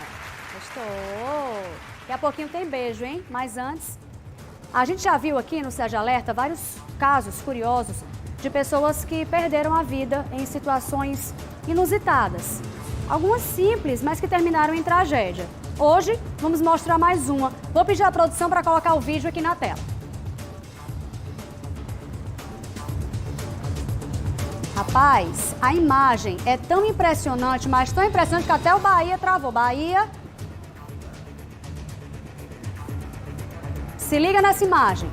Sextou. Daqui a pouquinho tem beijo, hein? Mas antes, a gente já viu aqui no Cidade Alerta vários casos curiosos de pessoas que perderam a vida em situações inusitadas. Algumas simples, mas que terminaram em tragédia. Hoje, vamos mostrar mais uma. Vou pedir à produção para colocar o vídeo aqui na tela. Rapaz, a imagem é tão impressionante, mas tão impressionante que até o Bahia travou. Bahia. Se liga nessa imagem.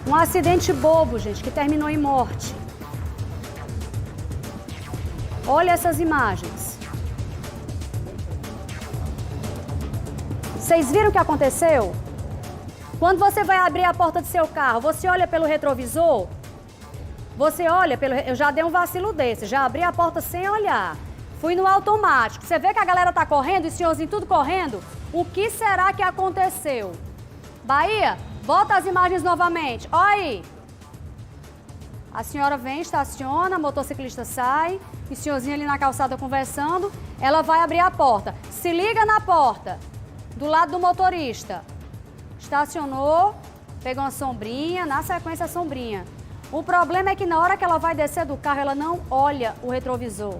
Um acidente bobo, gente, que terminou em morte. Olha essas imagens. Vocês viram o que aconteceu? Quando você vai abrir a porta do seu carro, você olha pelo retrovisor? Você olha pelo... Eu já dei um vacilo desse, já abri a porta sem olhar. Fui no automático. Você vê que a galera tá correndo, e senhorzinho tudo correndo? O que será que aconteceu? Bahia, volta as imagens novamente. Olha aí. A senhora vem, estaciona, a motociclista sai, e o senhorzinho ali na calçada conversando. Ela vai abrir a porta. Se liga na porta, do lado do motorista. Estacionou, pegou uma sombrinha, na sequência a sombrinha. O problema é que na hora que ela vai descer do carro, ela não olha o retrovisor.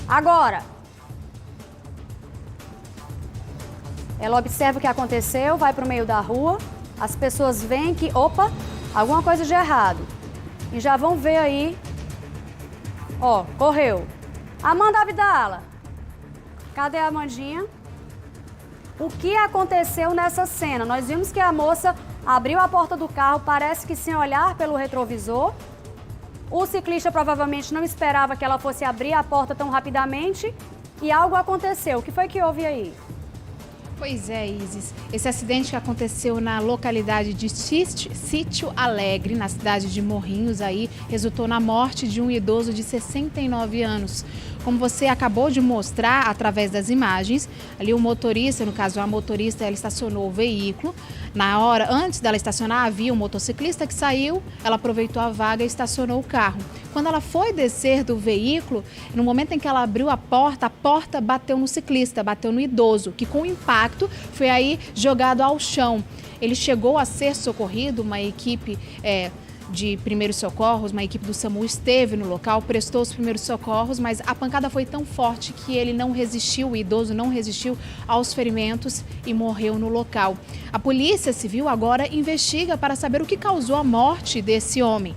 Agora, ela observa o que aconteceu, vai para o meio da rua, as pessoas veem que, opa, alguma coisa de errado. E já vão ver aí, ó, correu. Amanda Abdala, cadê a Amandinha? O que aconteceu nessa cena? Nós vimos que a moça abriu a porta do carro, parece que sem olhar pelo retrovisor. O ciclista provavelmente não esperava que ela fosse abrir a porta tão rapidamente e algo aconteceu. O que foi que houve aí? Pois é, Isis. Esse acidente que aconteceu na localidade de Sítio Alegre, na cidade de Morrinhos, aí, resultou na morte de um idoso de 69 anos. como você acabou de mostrar através das imagens, ali o motorista, no caso a motorista, ela estacionou o veículo. Na hora, antes dela estacionar, havia um motociclista que saiu, ela aproveitou a vaga e estacionou o carro. Quando ela foi descer do veículo, no momento em que ela abriu a porta bateu no ciclista, bateu no idoso, que com o impacto foi aí jogado ao chão. Ele chegou a ser socorrido, uma equipe de primeiros socorros, uma equipe do SAMU esteve no local, prestou os primeiros socorros, mas a pancada foi tão forte que ele não resistiu, o idoso não resistiu aos ferimentos e morreu no local. A Polícia Civil agora investiga para saber o que causou a morte desse homem.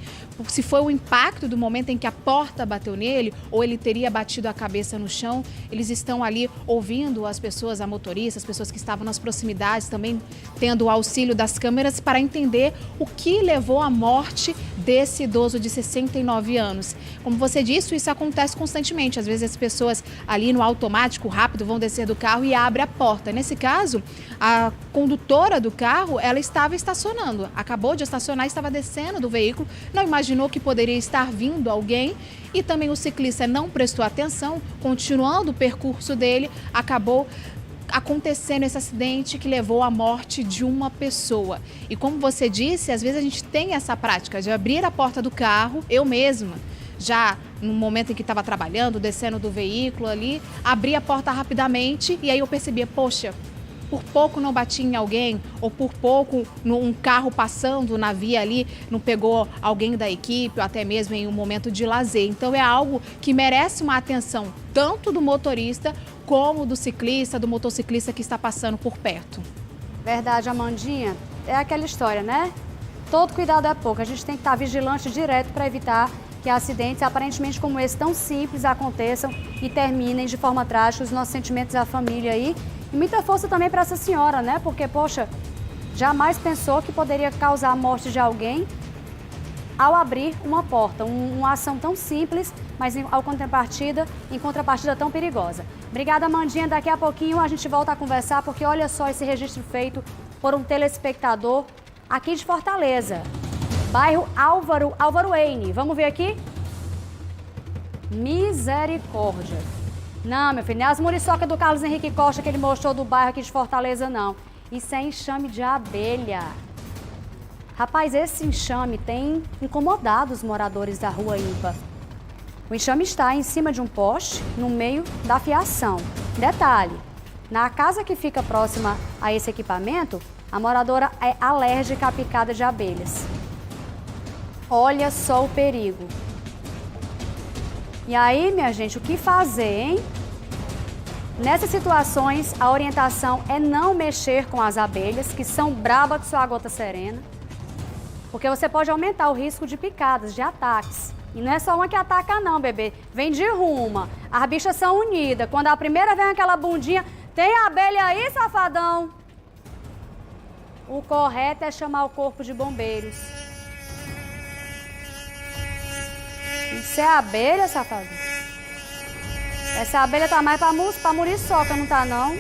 Se foi o impacto do momento em que a porta bateu nele ou ele teria batido a cabeça no chão. Eles estão ali ouvindo as pessoas, a motorista, as pessoas que estavam nas proximidades, também tendo o auxílio das câmeras para entender o que levou à morte desse idoso de 69 anos. Como você disse, isso acontece constantemente. Às vezes as pessoas ali no automático, rápido, vão descer do carro e abrem a porta. Nesse caso, a condutora do carro, ela estava estacionando. Acabou de estacionar, estava descendo do veículo, não imaginou que poderia estar vindo alguém e também o ciclista não prestou atenção, continuando o percurso dele, acabou acontecendo esse acidente que levou à morte de uma pessoa. E como você disse, às vezes a gente tem essa prática de abrir a porta do carro, eu mesma, já no momento em que estava trabalhando, descendo do veículo ali, abri a porta rapidamente e aí eu percebia, poxa, por pouco não bati em alguém, ou por pouco um carro passando na via ali não pegou alguém da equipe, ou até mesmo em um momento de lazer. Então é algo que merece uma atenção tanto do motorista como do ciclista, do motociclista que está passando por perto. Verdade, Amandinha. É aquela história, né? Todo cuidado é pouco. A gente tem que estar vigilante direto para evitar que acidentes aparentemente como esse tão simples aconteçam e terminem de forma trágica. Os nossos sentimentos à família aí. E muita força também para essa senhora, né? Porque, poxa, jamais pensou que poderia causar a morte de alguém ao abrir uma porta. Uma ação tão simples, mas em contrapartida tão perigosa. Obrigada, Amandinha. Daqui a pouquinho a gente volta a conversar, porque olha só esse registro feito por um telespectador aqui de Fortaleza. Bairro Álvaro Eine. Vamos ver aqui? Misericórdia. Não, meu filho, não é as muriçocas do Carlos Henrique Costa que ele mostrou do bairro aqui de Fortaleza, não. Isso é enxame de abelha. Rapaz, esse enxame tem incomodado os moradores da Rua Ímpar. O enxame está em cima de um poste, no meio da fiação. Detalhe, na casa que fica próxima a esse equipamento, a moradora é alérgica à picada de abelhas. Olha só o perigo. E aí, minha gente, o que fazer, hein? Nessas situações, a orientação é não mexer com as abelhas, que são brabas que só a gota serena, porque você pode aumentar o risco de picadas, de ataques. E não é só uma que ataca não, bebê. Vem de ruma. As bichas são unidas. Quando a primeira vem aquela bundinha, tem abelha aí, safadão? O correto é chamar o corpo de bombeiros. Isso é abelha, safadão? Essa abelha tá mais pra muriçoca, não tá não?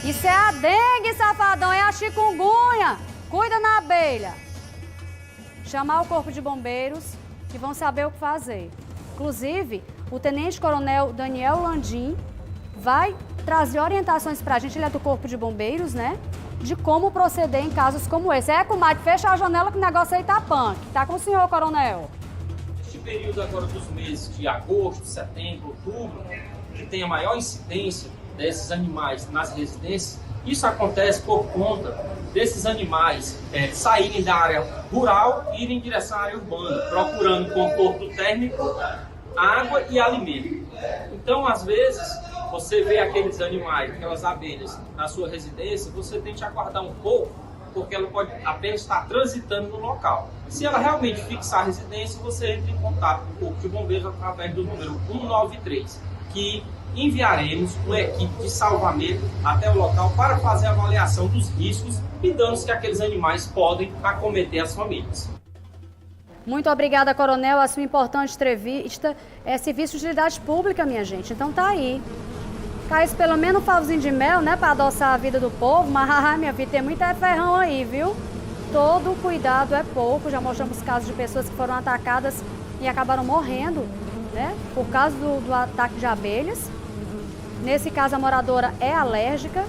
Isso é a dengue, safadão, é a chikungunya. Cuida na abelha. Chamar o corpo de bombeiros que vão saber o que fazer. Inclusive, o tenente-coronel Daniel Landim vai trazer orientações pra gente, ele é do corpo de bombeiros, né? De como proceder em casos como esse. Comadre, fecha a janela que o negócio aí tá punk. Tá com o senhor, coronel. Este período agora dos meses de agosto, setembro, outubro, que tem a maior incidência desses animais nas residências, isso acontece por conta desses animais saírem da área rural e irem em direção à área urbana, procurando conforto térmico, água e alimento. Então, às vezes, você vê aqueles animais, aquelas abelhas na sua residência, você tem que aguardar um pouco, porque ela pode apenas estar transitando no local. Se ela realmente fixar a residência, você entra em contato com o Corpo de Bombeiros através do número 193, que enviaremos uma equipe de salvamento até o local para fazer a avaliação dos riscos e danos que aqueles animais podem acometer as famílias. Muito obrigada, coronel. A sua importante entrevista é serviço de utilidade pública, minha gente. Então tá aí. Cai pelo menos um favozinho de mel, né, para adoçar a vida do povo. Mas, minha filha, tem muita ferrão aí, viu? Todo cuidado é pouco. Já mostramos casos de pessoas que foram atacadas e acabaram morrendo né? Por causa do ataque de abelhas. Nesse caso, a moradora é alérgica.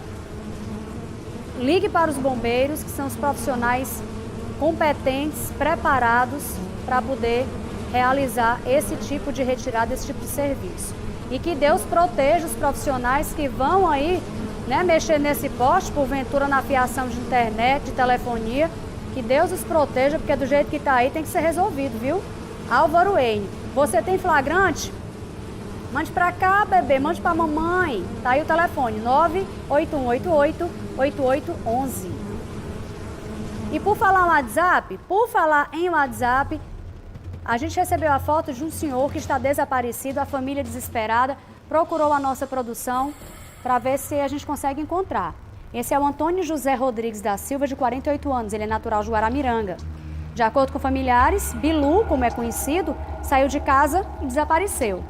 Ligue para os bombeiros, que são os profissionais competentes, preparados para poder realizar esse tipo de retirada, esse tipo de serviço. E que Deus proteja os profissionais que vão aí, né, mexer nesse poste, porventura na fiação de internet, de telefonia. Que Deus os proteja, porque do jeito que está aí tem que ser resolvido, viu? Álvaro Eine, você tem flagrante? Mande para cá, bebê, mande para a mamãe. Tá aí o telefone, 98188-8811. E por falar em WhatsApp, a gente recebeu a foto de um senhor que está desaparecido, a família desesperada, procurou a nossa produção para ver se a gente consegue encontrar. Esse é o Antônio José Rodrigues da Silva, de 48 anos, ele é natural de Guaramiranga. De acordo com familiares, Bilu, como é conhecido, saiu de casa e desapareceu.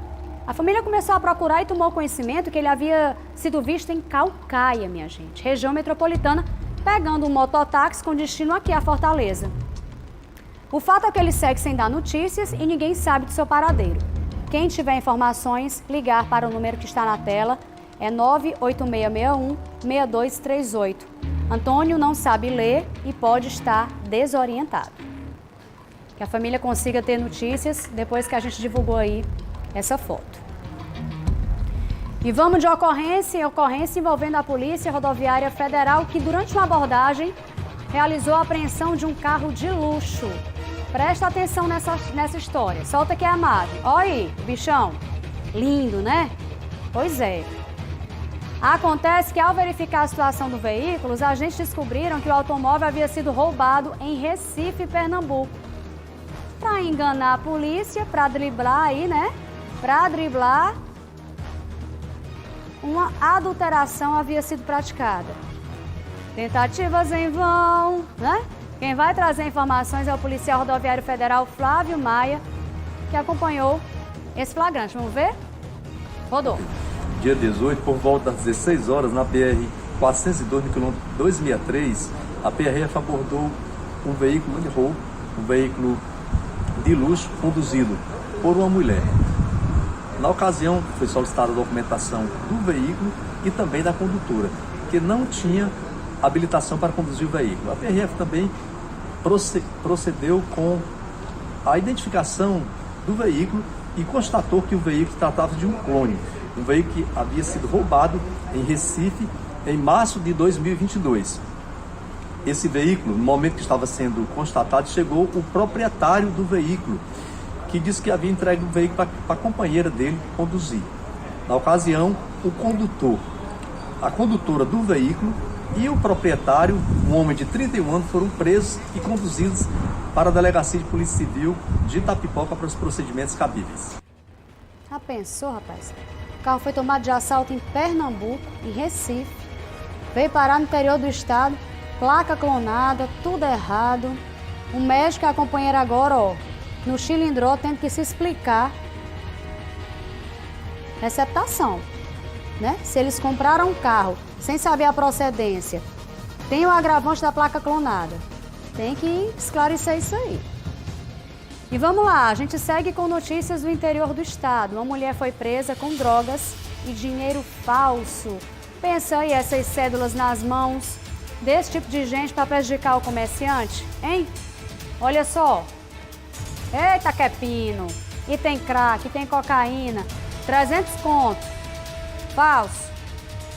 A família começou a procurar e tomou conhecimento que ele havia sido visto em Caucaia, minha gente, região metropolitana, pegando um mototáxi com destino aqui a Fortaleza. O fato é que ele segue sem dar notícias e ninguém sabe do seu paradeiro. Quem tiver informações, ligar para o número que está na tela, é 98661-6238. Antônio não sabe ler e pode estar desorientado. Que a família consiga ter notícias depois que a gente divulgou aí essa foto. E vamos de ocorrência envolvendo a Polícia Rodoviária Federal, que durante uma abordagem realizou a apreensão de um carro de luxo. Presta atenção nessa história. Solta aqui a imagem. Olha aí, bichão. Lindo, né? Pois é. Acontece que ao verificar a situação do veículo, os agentes descobriram que o automóvel havia sido roubado em Recife, Pernambuco. Para enganar a polícia, para driblar aí, né? Para driblar, uma adulteração havia sido praticada. Tentativas em vão, né? Quem vai trazer informações é o policial rodoviário federal Flávio Maia, que acompanhou esse flagrante. Vamos ver? Rodou. Dia 18, por volta das 16 horas, na BR-402, no quilômetro 263, a PRF abordou um veículo de luxo conduzido por uma mulher. Na ocasião, foi solicitada a documentação do veículo e também da condutora, que não tinha habilitação para conduzir o veículo. A PRF também procedeu com a identificação do veículo e constatou que o veículo tratava de um clone, um veículo que havia sido roubado em Recife em março de 2022. Esse veículo, no momento que estava sendo constatado, chegou o proprietário do veículo, que disse que havia entregue o veículo para a companheira dele conduzir. Na ocasião, o condutor, a condutora do veículo e o proprietário, um homem de 31 anos, foram presos e conduzidos para a Delegacia de Polícia Civil de Itapipoca para os procedimentos cabíveis. Já pensou, rapaz? O carro foi tomado de assalto em Pernambuco, em Recife, veio parar no interior do estado, placa clonada, tudo errado. O médico e a companheira agora, no cilindró, tendo que se explicar. Receptação, né? Se eles compraram um carro sem saber a procedência, tem o agravante da placa clonada. Tem que esclarecer isso aí. E vamos lá, a gente segue com notícias do interior do estado. Uma mulher foi presa com drogas e dinheiro falso. Pensa aí essas cédulas nas mãos desse tipo de gente para prejudicar o comerciante, hein? Olha só. Eita, que é pino. E tem crack, tem cocaína. 300 conto. Falso.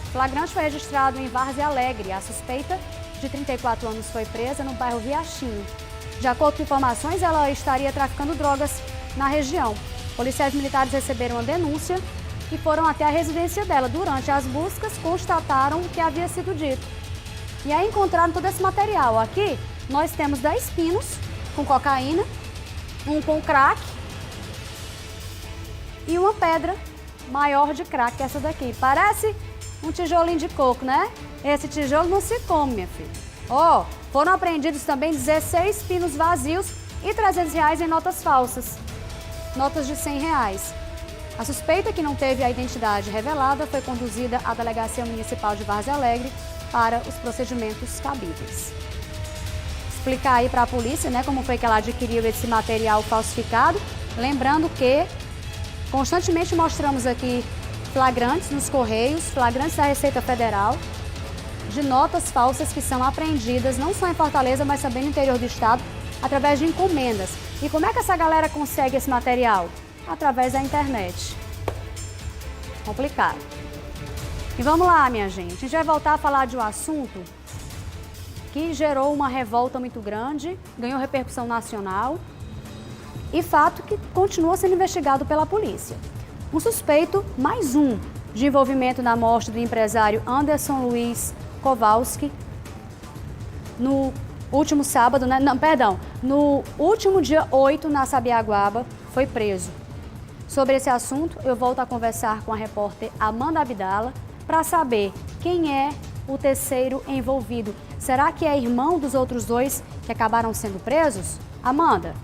O flagrante foi registrado em Várzea Alegre. A suspeita, de 34 anos, foi presa no bairro Riachinho. De acordo com informações, ela estaria traficando drogas na região. Policiais militares receberam uma denúncia e foram até a residência dela. Durante as buscas, constataram o que havia sido dito. E aí encontraram todo esse material. Aqui, nós temos 10 pinos com cocaína, um com crack e uma pedra maior de crack, que é essa daqui. Parece um tijolinho de coco, né? Esse tijolo não se come, minha filha. Foram apreendidos também 16 pinos vazios e R$300 em notas falsas. Notas de R$100. A suspeita, que não teve a identidade revelada, foi conduzida à Delegacia Municipal de Várzea Alegre para os procedimentos cabíveis. Explicar aí para a polícia, né, como foi que ela adquiriu esse material falsificado. Lembrando que Constantemente mostramos aqui flagrantes nos Correios, flagrantes da Receita Federal, de notas falsas que são apreendidas não só em Fortaleza, mas também no interior do estado, através de encomendas. E como é que essa galera consegue esse material? Através da internet. Complicado. E vamos lá, minha gente. A gente vai voltar a falar de um assunto que gerou uma revolta muito grande, ganhou repercussão nacional e fato que continua sendo investigado pela polícia. Um suspeito, mais um, de envolvimento na morte do empresário Anderson Luiz Kowalski no último sábado, né? No último dia 8, na Sabiaguaba, foi preso. Sobre esse assunto, eu volto a conversar com a repórter Amanda Abdala para saber quem é o terceiro envolvido. Será que é irmão dos outros dois que acabaram sendo presos? Amanda.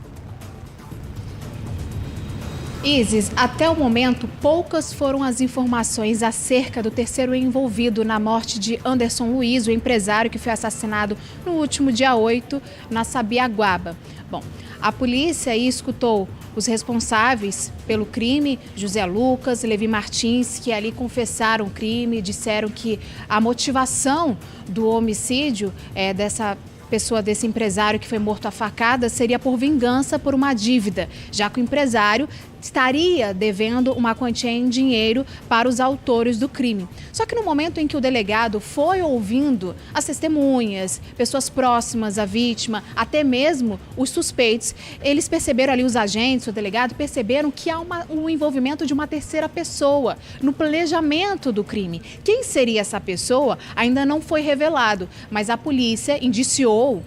Isis, até o momento, poucas foram as informações acerca do terceiro envolvido na morte de Anderson Luiz, o empresário que foi assassinado no último dia 8, na Sabiaguaba. Bom, a polícia escutou os responsáveis pelo crime, José Lucas, Levi Martins, que ali confessaram o crime, disseram que a motivação do homicídio dessa pessoa, desse empresário que foi morto a facada, seria por vingança por uma dívida, já que o empresário estaria devendo uma quantia em dinheiro para os autores do crime. Só que no momento em que o delegado foi ouvindo as testemunhas, pessoas próximas à vítima, até mesmo os suspeitos, eles perceberam ali, os agentes, o delegado, perceberam que há um envolvimento de uma terceira pessoa no planejamento do crime. Quem seria essa pessoa ainda não foi revelado, mas a polícia indiciou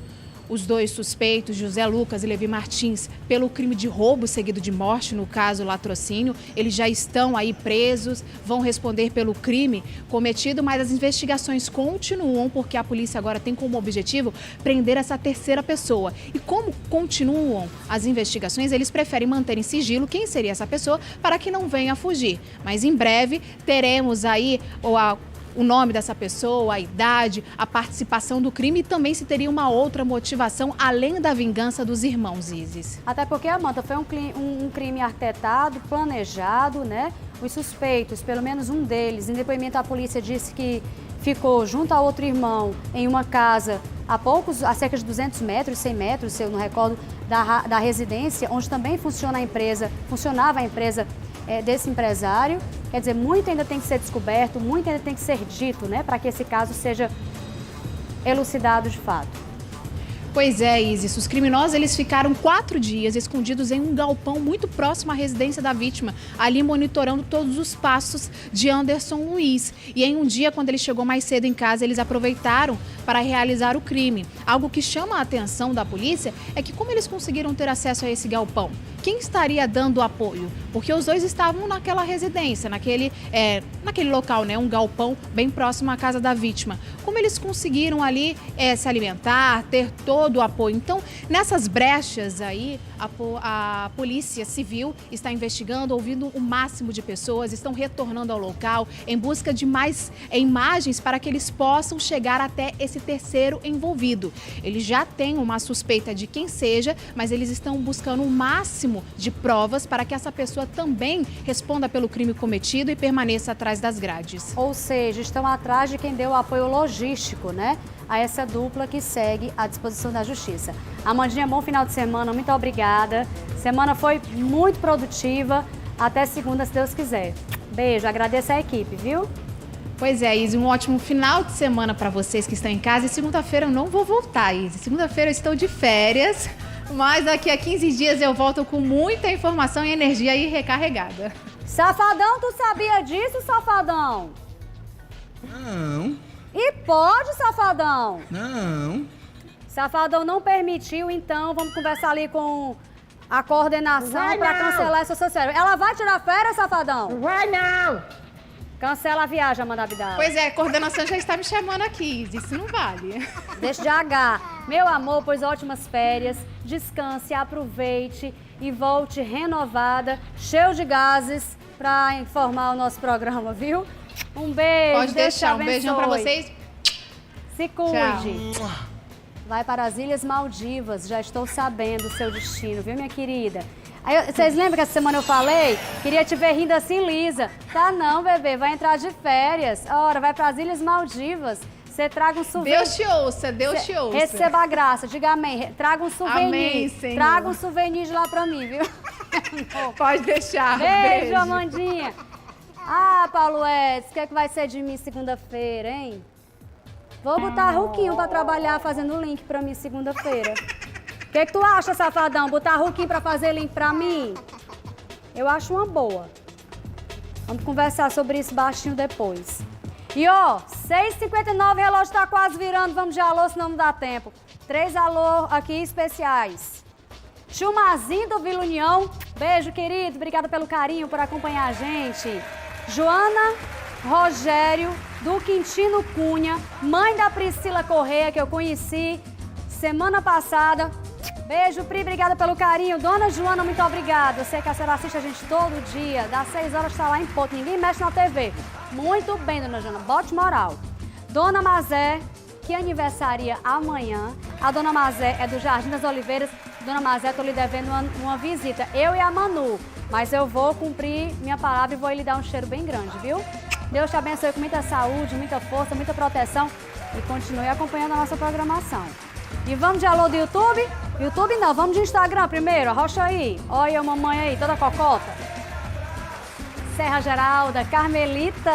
os dois suspeitos, José Lucas e Levi Martins, pelo crime de roubo seguido de morte, no caso latrocínio. Eles já estão aí presos, vão responder pelo crime cometido, mas as investigações continuam, porque a polícia agora tem como objetivo prender essa terceira pessoa. E como continuam as investigações, eles preferem manter em sigilo quem seria essa pessoa para que não venha a fugir. Mas em breve teremos aí o nome dessa pessoa, a idade, a participação do crime e também se teria uma outra motivação além da vingança dos irmãos Isis. Até porque, Amanda, foi um crime arquitetado, planejado, né? Os suspeitos, pelo menos um deles, em depoimento à polícia, disse que ficou junto a outro irmão em uma casa a cerca de 200 metros, 100 metros, se eu não recordo, da residência, onde também funcionava a empresa desse empresário. Quer dizer, muito ainda tem que ser descoberto, muito ainda tem que ser dito, né, para que esse caso seja elucidado de fato. Pois é, Isis, os criminosos eles ficaram 4 dias escondidos em um galpão muito próximo à residência da vítima, ali monitorando todos os passos de Anderson Luiz. E em um dia, quando ele chegou mais cedo em casa, eles aproveitaram para realizar o crime. Algo que chama a atenção da polícia é que como eles conseguiram ter acesso a esse galpão? Quem estaria dando apoio? Porque os dois estavam naquela residência, naquele local, né? Um galpão bem próximo à casa da vítima. Como eles conseguiram ali se alimentar, ter todo o apoio? Então, nessas brechas aí, a Polícia Civil está investigando, ouvindo o máximo de pessoas, estão retornando ao local em busca de mais imagens para que eles possam chegar até esse terceiro envolvido. Eles já têm uma suspeita de quem seja, mas eles estão buscando o máximo de provas para que essa pessoa também responda pelo crime cometido e permaneça atrás das grades. Ou seja, estão atrás de quem deu o apoio logístico, né, a essa dupla que segue à disposição da Justiça. Amandinha, bom final de semana, muito obrigada. Semana foi muito produtiva, até segunda, se Deus quiser. Beijo, agradeço a equipe, viu? Pois é, Isis, um ótimo final de semana para vocês que estão em casa. E segunda-feira eu não vou voltar, Isis. Segunda-feira eu estou de férias, mas daqui a 15 dias eu volto com muita informação e energia aí recarregada. Safadão, tu sabia disso, safadão? Não. E pode, safadão? Não. Safadão não permitiu, então vamos conversar ali com a coordenação para cancelar essa sociedade. Ela vai tirar férias, safadão? Não vai não. Cancela a viagem, Amanda Abdala. Pois é, a coordenação já está me chamando aqui, isso não vale. Deixa de H. Meu amor, pois ótimas férias, descanse, aproveite e volte renovada, cheio de gases, para informar o nosso programa, viu? Um beijo. Pode deixar, um beijão para vocês. Se cuide. Tchau. Vai para as Ilhas Maldivas, já estou sabendo o seu destino, viu, minha querida? Aí, vocês lembram que essa semana eu falei? Queria te ver rindo assim, lisa. Tá não, bebê, vai entrar de férias. Ora, vai pras Ilhas Maldivas. Você traga um souvenir. Deus te ouça, Deus te ouça. Receba a graça, diga amém. Traga um souvenir. Amém, Senhor. Traga um souvenir de lá pra mim, viu? Pode deixar. Beijo, Amandinha. Ah, Paulo Edson, o que é que vai ser de mim segunda-feira, hein? Vou botar Ruquinho pra trabalhar fazendo link pra mim segunda-feira. O que tu acha, safadão? Botar Ruquinho pra fazer link pra mim? Eu acho uma boa. Vamos conversar sobre isso baixinho depois. E ó, 6h59, o relógio tá quase virando. Vamos de alô, senão não dá tempo. 3 alô aqui especiais. Chumazinho do Vila União. Beijo, querido. Obrigada pelo carinho, por acompanhar a gente. Joana Rogério, do Quintino Cunha, mãe da Priscila Correia, que eu conheci semana passada. Beijo, Pri, obrigada pelo carinho. Dona Joana, muito obrigada. Eu sei que a senhora assiste a gente todo dia, das 6 horas está lá em ponto, ninguém mexe na TV. Muito bem, Dona Joana, bote moral. Dona Mazé, que aniversaria amanhã. A Dona Mazé é do Jardim das Oliveiras. Dona Mazé, tô lhe devendo uma visita, eu e a Manu. Mas eu vou cumprir minha palavra e vou lhe dar um cheiro bem grande, viu? Deus te abençoe com muita saúde, muita força, muita proteção e continue acompanhando a nossa programação. E vamos de alô do YouTube? YouTube não, vamos de Instagram primeiro, arrocha aí. Olha a mamãe aí, toda cocota. Serra Geralda, Carmelita,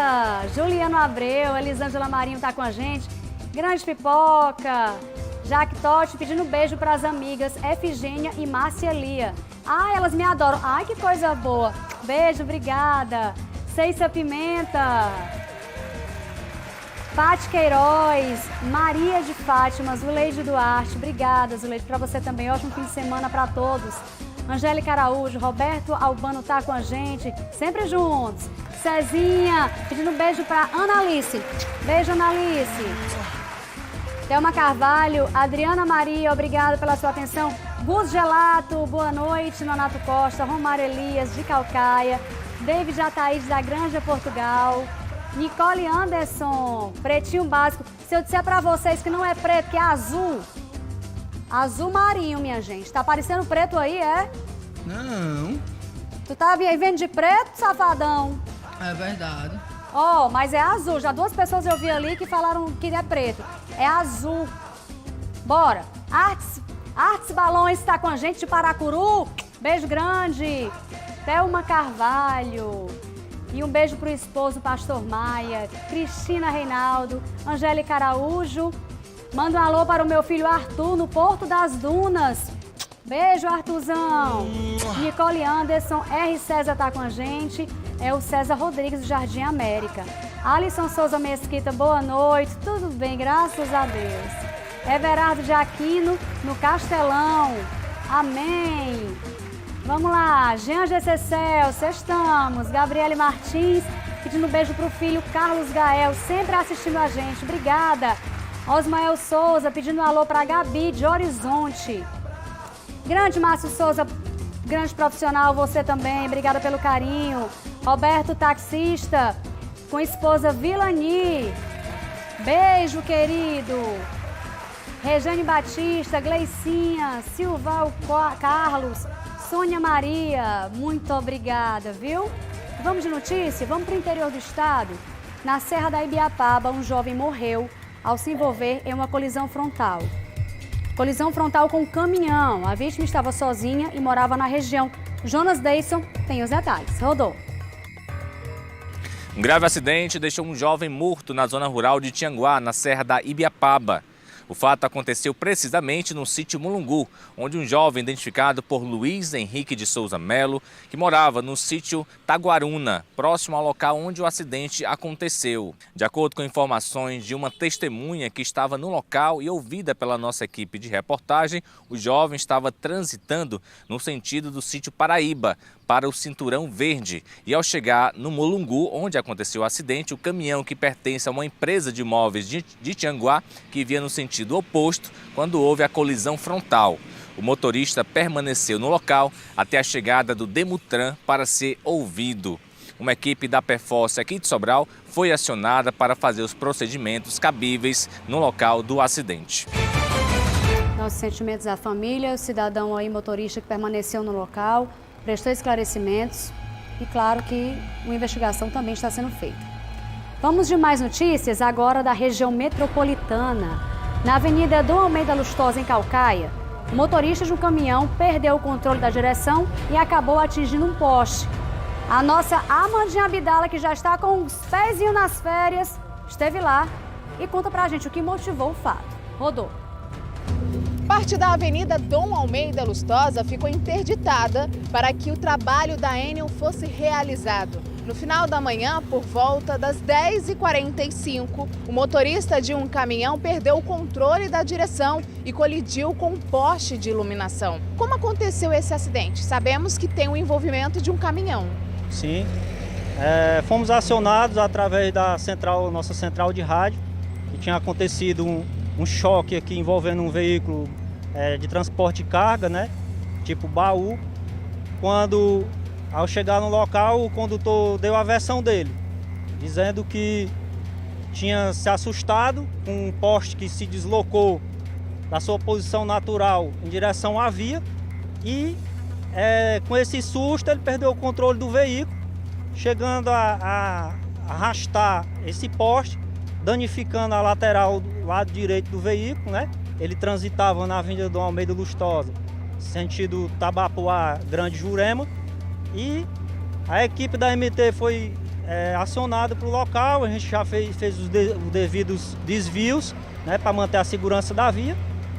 Juliano Abreu, Elisângela Marinho tá com a gente. Grande Pipoca, Jaque Totti pedindo beijo para as amigas Efigênia e Márcia Lia. Ai, elas me adoram. Ai, que coisa boa. Beijo, obrigada. Ceiça Pimenta, Pati Queiroz, Maria de Fátima, Zuleide Duarte. Obrigada, Zuleide, para você também. Ótimo fim de semana para todos. Angélica Araújo, Roberto Albano tá com a gente, sempre juntos. Cezinha, pedindo beijo para Analice. Beijo, Analice. Thelma Carvalho, Adriana Maria, obrigada pela sua atenção. Gus Gelato, boa noite. Nonato Costa, Romário Elias, de Calcaia. David Ataíde, da Granja, Portugal. Nicole Anderson, pretinho básico. Se eu disser pra vocês que não é preto, que é azul. Azul marinho, minha gente. Tá parecendo preto aí, é? Não. Tu tá vendo de preto, safadão? É verdade. Ó, mas é azul. Já 2 pessoas eu vi ali que falaram que é preto. É azul. Bora. Artes Balões está com a gente de Paracuru. Beijo grande. Thelma Carvalho. E um beijo pro esposo, Pastor Maia. Cristina Reinaldo. Angélica Araújo. Manda um alô para o meu filho Arthur, no Porto das Dunas. Beijo, Arthurzão. Nicole Anderson. R. César tá com a gente. É o César Rodrigues, do Jardim América. Alisson Souza Mesquita, boa noite. Tudo bem, graças a Deus. Everardo de Aquino, no Castelão. Amém. Vamos lá. Jean GCCel, sextamos. Gabriele Martins, pedindo beijo pro filho Carlos Gael, sempre assistindo a gente. Obrigada. Osmael Souza, pedindo um alô pra Gabi, de Horizonte. Grande Márcio Souza, grande profissional, você também. Obrigada pelo carinho. Roberto Taxista, com esposa Vilani. Beijo, querido. Rejane Batista, Gleicinha, Silval Carlos, Sônia Maria, muito obrigada, viu? Vamos de notícia? Vamos para o interior do estado. Na Serra da Ibiapaba, um jovem morreu ao se envolver em uma colisão frontal. Colisão frontal com um caminhão. A vítima estava sozinha e morava na região. Jonas Deison tem os detalhes. Rodou. Um grave acidente deixou um jovem morto na zona rural de Tianguá, na Serra da Ibiapaba. O fato aconteceu precisamente no sítio Mulungu, onde um jovem identificado por Luiz Henrique de Souza Melo, que morava no sítio Taguaruna, próximo ao local onde o acidente aconteceu. De acordo com informações de uma testemunha que estava no local e ouvida pela nossa equipe de reportagem, o jovem estava transitando no sentido do sítio Paraíba, para o Cinturão Verde, e ao chegar no Mulungu, onde aconteceu o acidente, o caminhão, que pertence a uma empresa de imóveis de Tianguá, que vinha no sentido oposto, quando houve a colisão frontal. O motorista permaneceu no local até a chegada do Demutran para ser ouvido. Uma equipe da Perforce aqui de Sobral foi acionada para fazer os procedimentos cabíveis no local do acidente. Nossos sentimentos à família, o cidadão aí, motorista que permaneceu no local. prestou esclarecimentos e claro que uma investigação também está sendo feita. Vamos de mais notícias agora da região metropolitana. Na Avenida Dom Almeida Lustosa, em Caucaia, o motorista de um caminhão perdeu o controle da direção e acabou atingindo um poste. A nossa Amandinha Abdala, que já está com os pezinhos nas férias, esteve lá e conta pra gente o que motivou o fato. Rodou. Parte da Avenida Dom Almeida Lustosa ficou interditada para que o trabalho da Enel fosse realizado. No final da manhã, por volta das 10h45, o motorista de um caminhão perdeu o controle da direção e colidiu com um poste de iluminação. Como aconteceu esse acidente? Sabemos que tem o envolvimento de um caminhão. Sim, fomos acionados através da nossa central de rádio, que tinha acontecido um choque aqui envolvendo um veículo de transporte de carga, né, tipo baú. Quando, ao chegar no local, o condutor deu a versão dele, dizendo que tinha se assustado com um poste que se deslocou da sua posição natural em direção à via e com esse susto ele perdeu o controle do veículo, chegando a arrastar esse poste, danificando a lateral do lado direito do veículo, né? Ele transitava na Avenida Dom Almeida Lustosa, sentido Tabapuá, Grande Jurema, e a equipe da MT foi acionada para o local. A gente já fez os devidos desvios, né, para manter a segurança da via.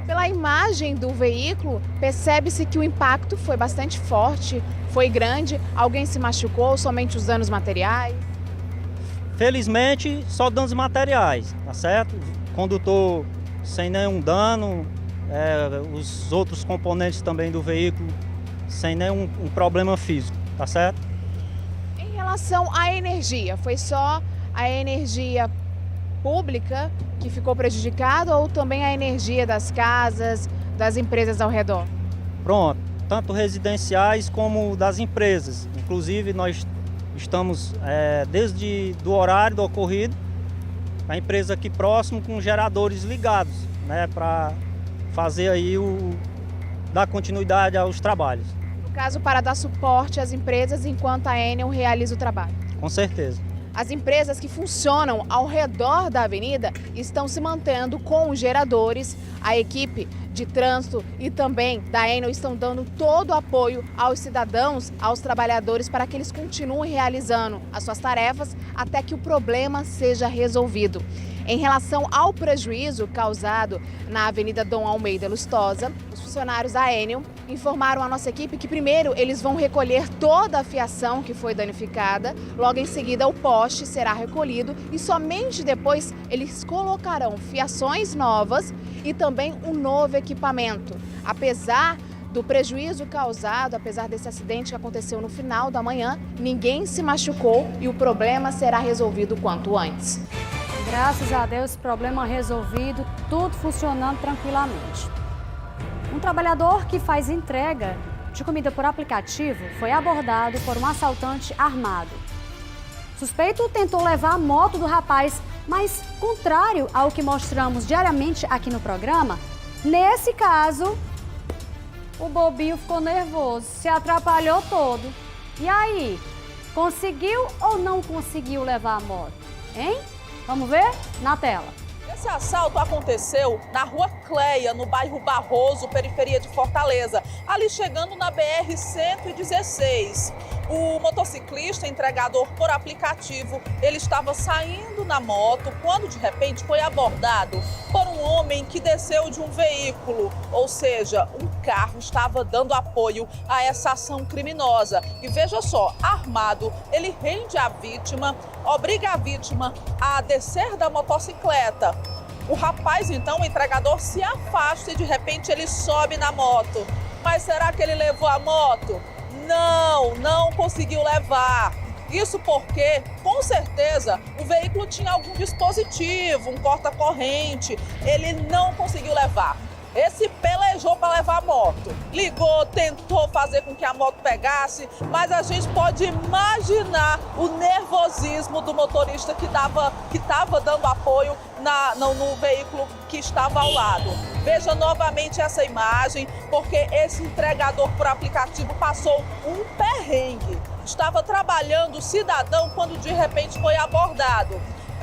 Pela imagem do veículo, percebe-se que o impacto foi bastante forte, foi grande. Alguém se machucou, somente os danos materiais? Felizmente, só danos materiais, tá certo? O condutor sem nenhum dano, os outros componentes também do veículo sem nenhum problema físico, tá certo? Em relação à energia, foi só a energia pública que ficou prejudicada ou também a energia das casas, das empresas ao redor? Pronto, tanto residenciais como das empresas. Inclusive, nós estamos desde o horário do ocorrido, a empresa aqui próximo com geradores ligados, né, para fazer aí dar continuidade aos trabalhos. No caso, para dar suporte às empresas enquanto a Enel realiza o trabalho. Com certeza. As empresas que funcionam ao redor da avenida estão se mantendo com os geradores. A equipe de trânsito e também da Enel estão dando todo o apoio aos cidadãos, aos trabalhadores, para que eles continuem realizando as suas tarefas até que o problema seja resolvido. Em relação ao prejuízo causado na Avenida Dom Almeida Lustosa, os funcionários da Enel informaram à nossa equipe que primeiro eles vão recolher toda a fiação que foi danificada, logo em seguida o poste será recolhido e somente depois eles colocarão fiações novas e também um novo equipamento. Apesar do prejuízo causado, apesar desse acidente que aconteceu no final da manhã, ninguém se machucou e o problema será resolvido quanto antes. Graças a Deus, problema resolvido, tudo funcionando tranquilamente. Um trabalhador que faz entrega de comida por aplicativo foi abordado por um assaltante armado. O suspeito tentou levar a moto do rapaz, mas contrário ao que mostramos diariamente aqui no programa, nesse caso, o bobinho ficou nervoso, se atrapalhou todo. E aí, conseguiu ou não conseguiu levar a moto, hein? Vamos ver na tela. Esse assalto aconteceu na Rua Cleia, no bairro Barroso, periferia de Fortaleza, ali chegando na BR-116. O motociclista, entregador por aplicativo, ele estava saindo na moto quando de repente foi abordado por um homem que desceu de um veículo, ou seja, um carro estava dando apoio a essa ação criminosa. E veja só, armado, ele rende a vítima, obriga a vítima a descer da motocicleta. O rapaz, então, o entregador, se afasta e de repente ele sobe na moto. Mas será que ele levou a moto? Não conseguiu levar. Isso porque, com certeza, o veículo tinha algum dispositivo, um corta-corrente. Ele não conseguiu levar. Esse pelejou para levar a moto. Ligou, tentou fazer com que a moto pegasse, mas a gente pode imaginar o nervosismo do motorista que estava dando apoio no veículo que estava ao lado. Veja novamente essa imagem, porque esse entregador por aplicativo passou um perrengue. Estava trabalhando o cidadão quando de repente foi abordado.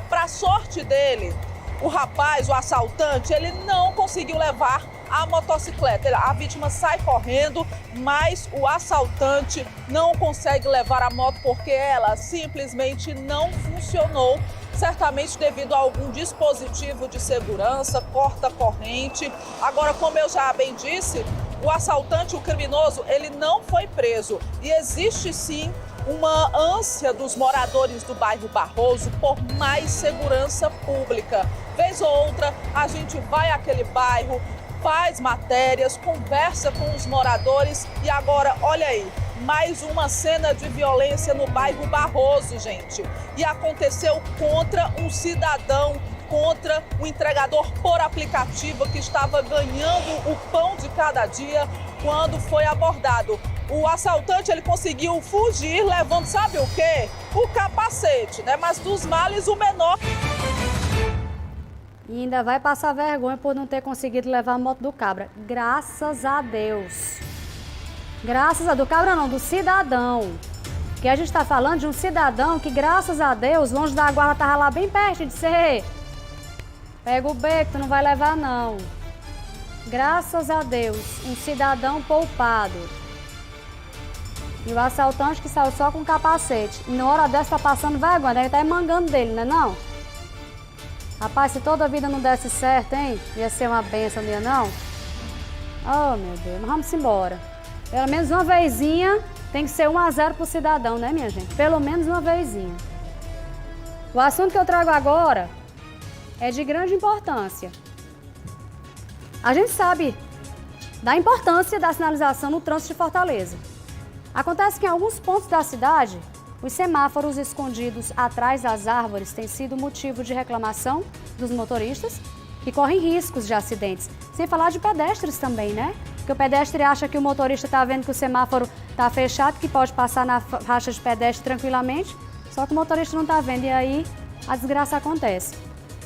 Para sorte dele, o rapaz, o assaltante, ele não conseguiu levar a motocicleta. A vítima sai correndo, mas o assaltante não consegue levar a moto porque ela simplesmente não funcionou, certamente devido a algum dispositivo de segurança, corta-corrente. Agora, como eu já bem disse, o assaltante, o criminoso, ele não foi preso. E existe sim uma ânsia dos moradores do bairro Barroso por mais segurança pública. Vez ou outra, a gente vai àquele bairro, faz matérias, conversa com os moradores e agora, olha aí, mais uma cena de violência no bairro Barroso, gente. E aconteceu contra um cidadão, contra o entregador por aplicativo que estava ganhando o pão de cada dia quando foi abordado. O assaltante, ele conseguiu fugir levando, sabe o quê? O capacete, né? Mas dos males o menor. E ainda vai passar vergonha por não ter conseguido levar a moto do cabra. Graças a Deus. Graças a Deus. Do cabra não, do cidadão. Porque a gente está falando de um cidadão que, graças a Deus, longe da guarda, estava lá bem perto de ser. Pega o beco, tu não vai levar não. Graças a Deus, um cidadão poupado. E o assaltante que saiu só com capacete. E na hora dessa tá passando vergonha, deve estar mangando dele, não é não? Rapaz, se toda a vida não desse certo, hein? Ia ser uma benção, não ia não? Oh, meu Deus, mas vamos embora. Pelo menos uma vezinha tem que ser 1-0 pro cidadão, né, minha gente? Pelo menos uma vezinha. O assunto que eu trago agora é de grande importância. A gente sabe da importância da sinalização no trânsito de Fortaleza. Acontece que em alguns pontos da cidade, os semáforos escondidos atrás das árvores têm sido motivo de reclamação dos motoristas que correm riscos de acidentes. Sem falar de pedestres também, né? Porque o pedestre acha que o motorista está vendo que o semáforo está fechado, que pode passar na faixa de pedestre tranquilamente, só que o motorista não está vendo e aí a desgraça acontece.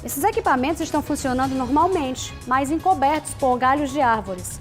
Esses equipamentos estão funcionando normalmente, mas encobertos por galhos de árvores.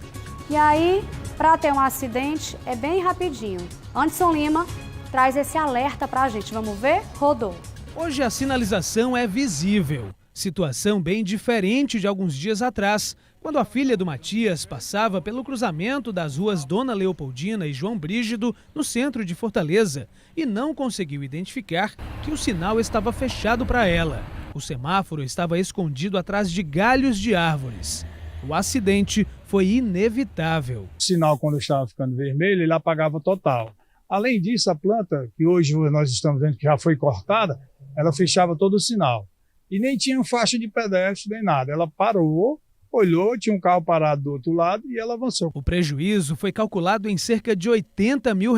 E aí, para ter um acidente, é bem rapidinho. Anderson Lima traz esse alerta para a gente. Vamos ver? Rodou. Hoje a sinalização é visível. Situação bem diferente de alguns dias atrás, quando a filha do Matias passava pelo cruzamento das ruas Dona Leopoldina e João Brígido, no centro de Fortaleza, e não conseguiu identificar que o sinal estava fechado para ela. O semáforo estava escondido atrás de galhos de árvores. O acidente foi inevitável. O sinal, quando estava ficando vermelho, ele apagava total. Além disso, a planta, que hoje nós estamos vendo que já foi cortada, ela fechava todo o sinal. E nem tinha faixa de pedestre, nem nada. Ela parou, olhou, tinha um carro parado do outro lado e ela avançou. O prejuízo foi calculado em cerca de R$80 mil,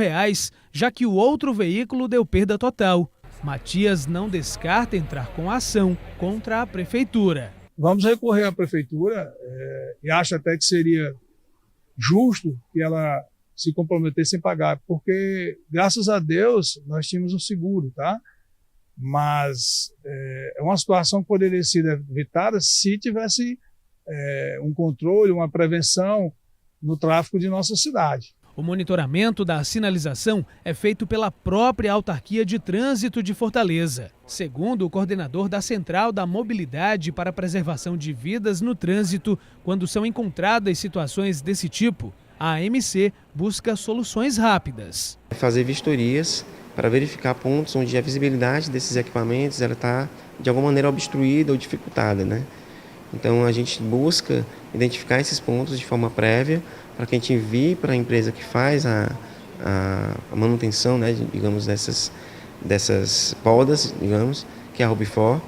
já que o outro veículo deu perda total. Matias não descarta entrar com ação contra a prefeitura. Vamos recorrer à prefeitura e acho até que seria justo que ela se comprometesse em pagar, porque, graças a Deus, nós tínhamos um seguro, tá? Mas é uma situação que poderia ser evitada se tivesse um controle, uma prevenção no tráfego de nossa cidade. O monitoramento da sinalização é feito pela própria Autarquia de Trânsito de Fortaleza. Segundo o coordenador da Central da Mobilidade para a Preservação de Vidas no Trânsito, quando são encontradas situações desse tipo, a AMC busca soluções rápidas. Fazer vistorias para verificar pontos onde a visibilidade desses equipamentos está de alguma maneira obstruída ou dificultada, né? Então a gente busca identificar esses pontos de forma prévia para que a gente envie para a empresa que faz a manutenção, né, digamos, dessas podas, digamos, que é a Ubifor.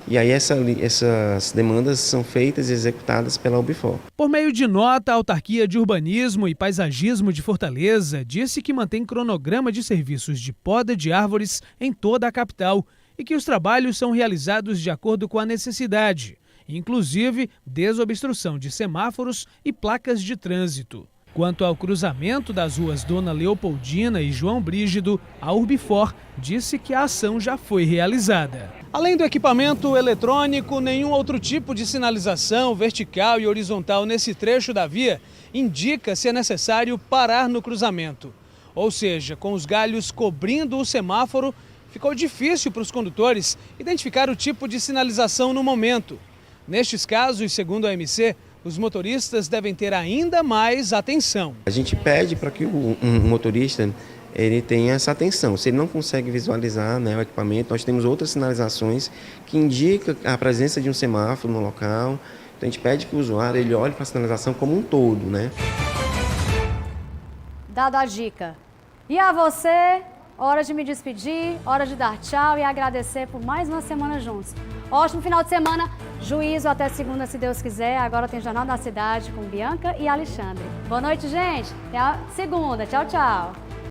E aí essas demandas são feitas e executadas pela Ubifor. Por meio de nota, a Autarquia de Urbanismo e Paisagismo de Fortaleza disse que mantém cronograma de serviços de poda de árvores em toda a capital e que os trabalhos são realizados de acordo com a necessidade. inclusive desobstrução de semáforos e placas de trânsito. Quanto ao cruzamento das ruas Dona Leopoldina e João Brígido, a Urbifor disse que a ação já foi realizada. Além do equipamento eletrônico, nenhum outro tipo de sinalização vertical e horizontal nesse trecho da via indica se é necessário parar no cruzamento. Ou seja, com os galhos cobrindo o semáforo, ficou difícil para os condutores identificar o tipo de sinalização no momento. Nestes casos, segundo a MC, os motoristas devem ter ainda mais atenção. A gente pede para que o motorista ele tenha essa atenção. Se ele não consegue visualizar, né, o equipamento, nós temos outras sinalizações que indicam a presença de um semáforo no local. Então a gente pede que o usuário ele olhe para a sinalização como um todo, né? Dada a dica. E a você, hora de me despedir, hora de dar tchau e agradecer por mais uma semana juntos. Ótimo final de semana, juízo até segunda, se Deus quiser. Agora tem Jornal da Cidade com Bianca e Alexandre. Boa noite, gente. Até a segunda. Tchau, tchau.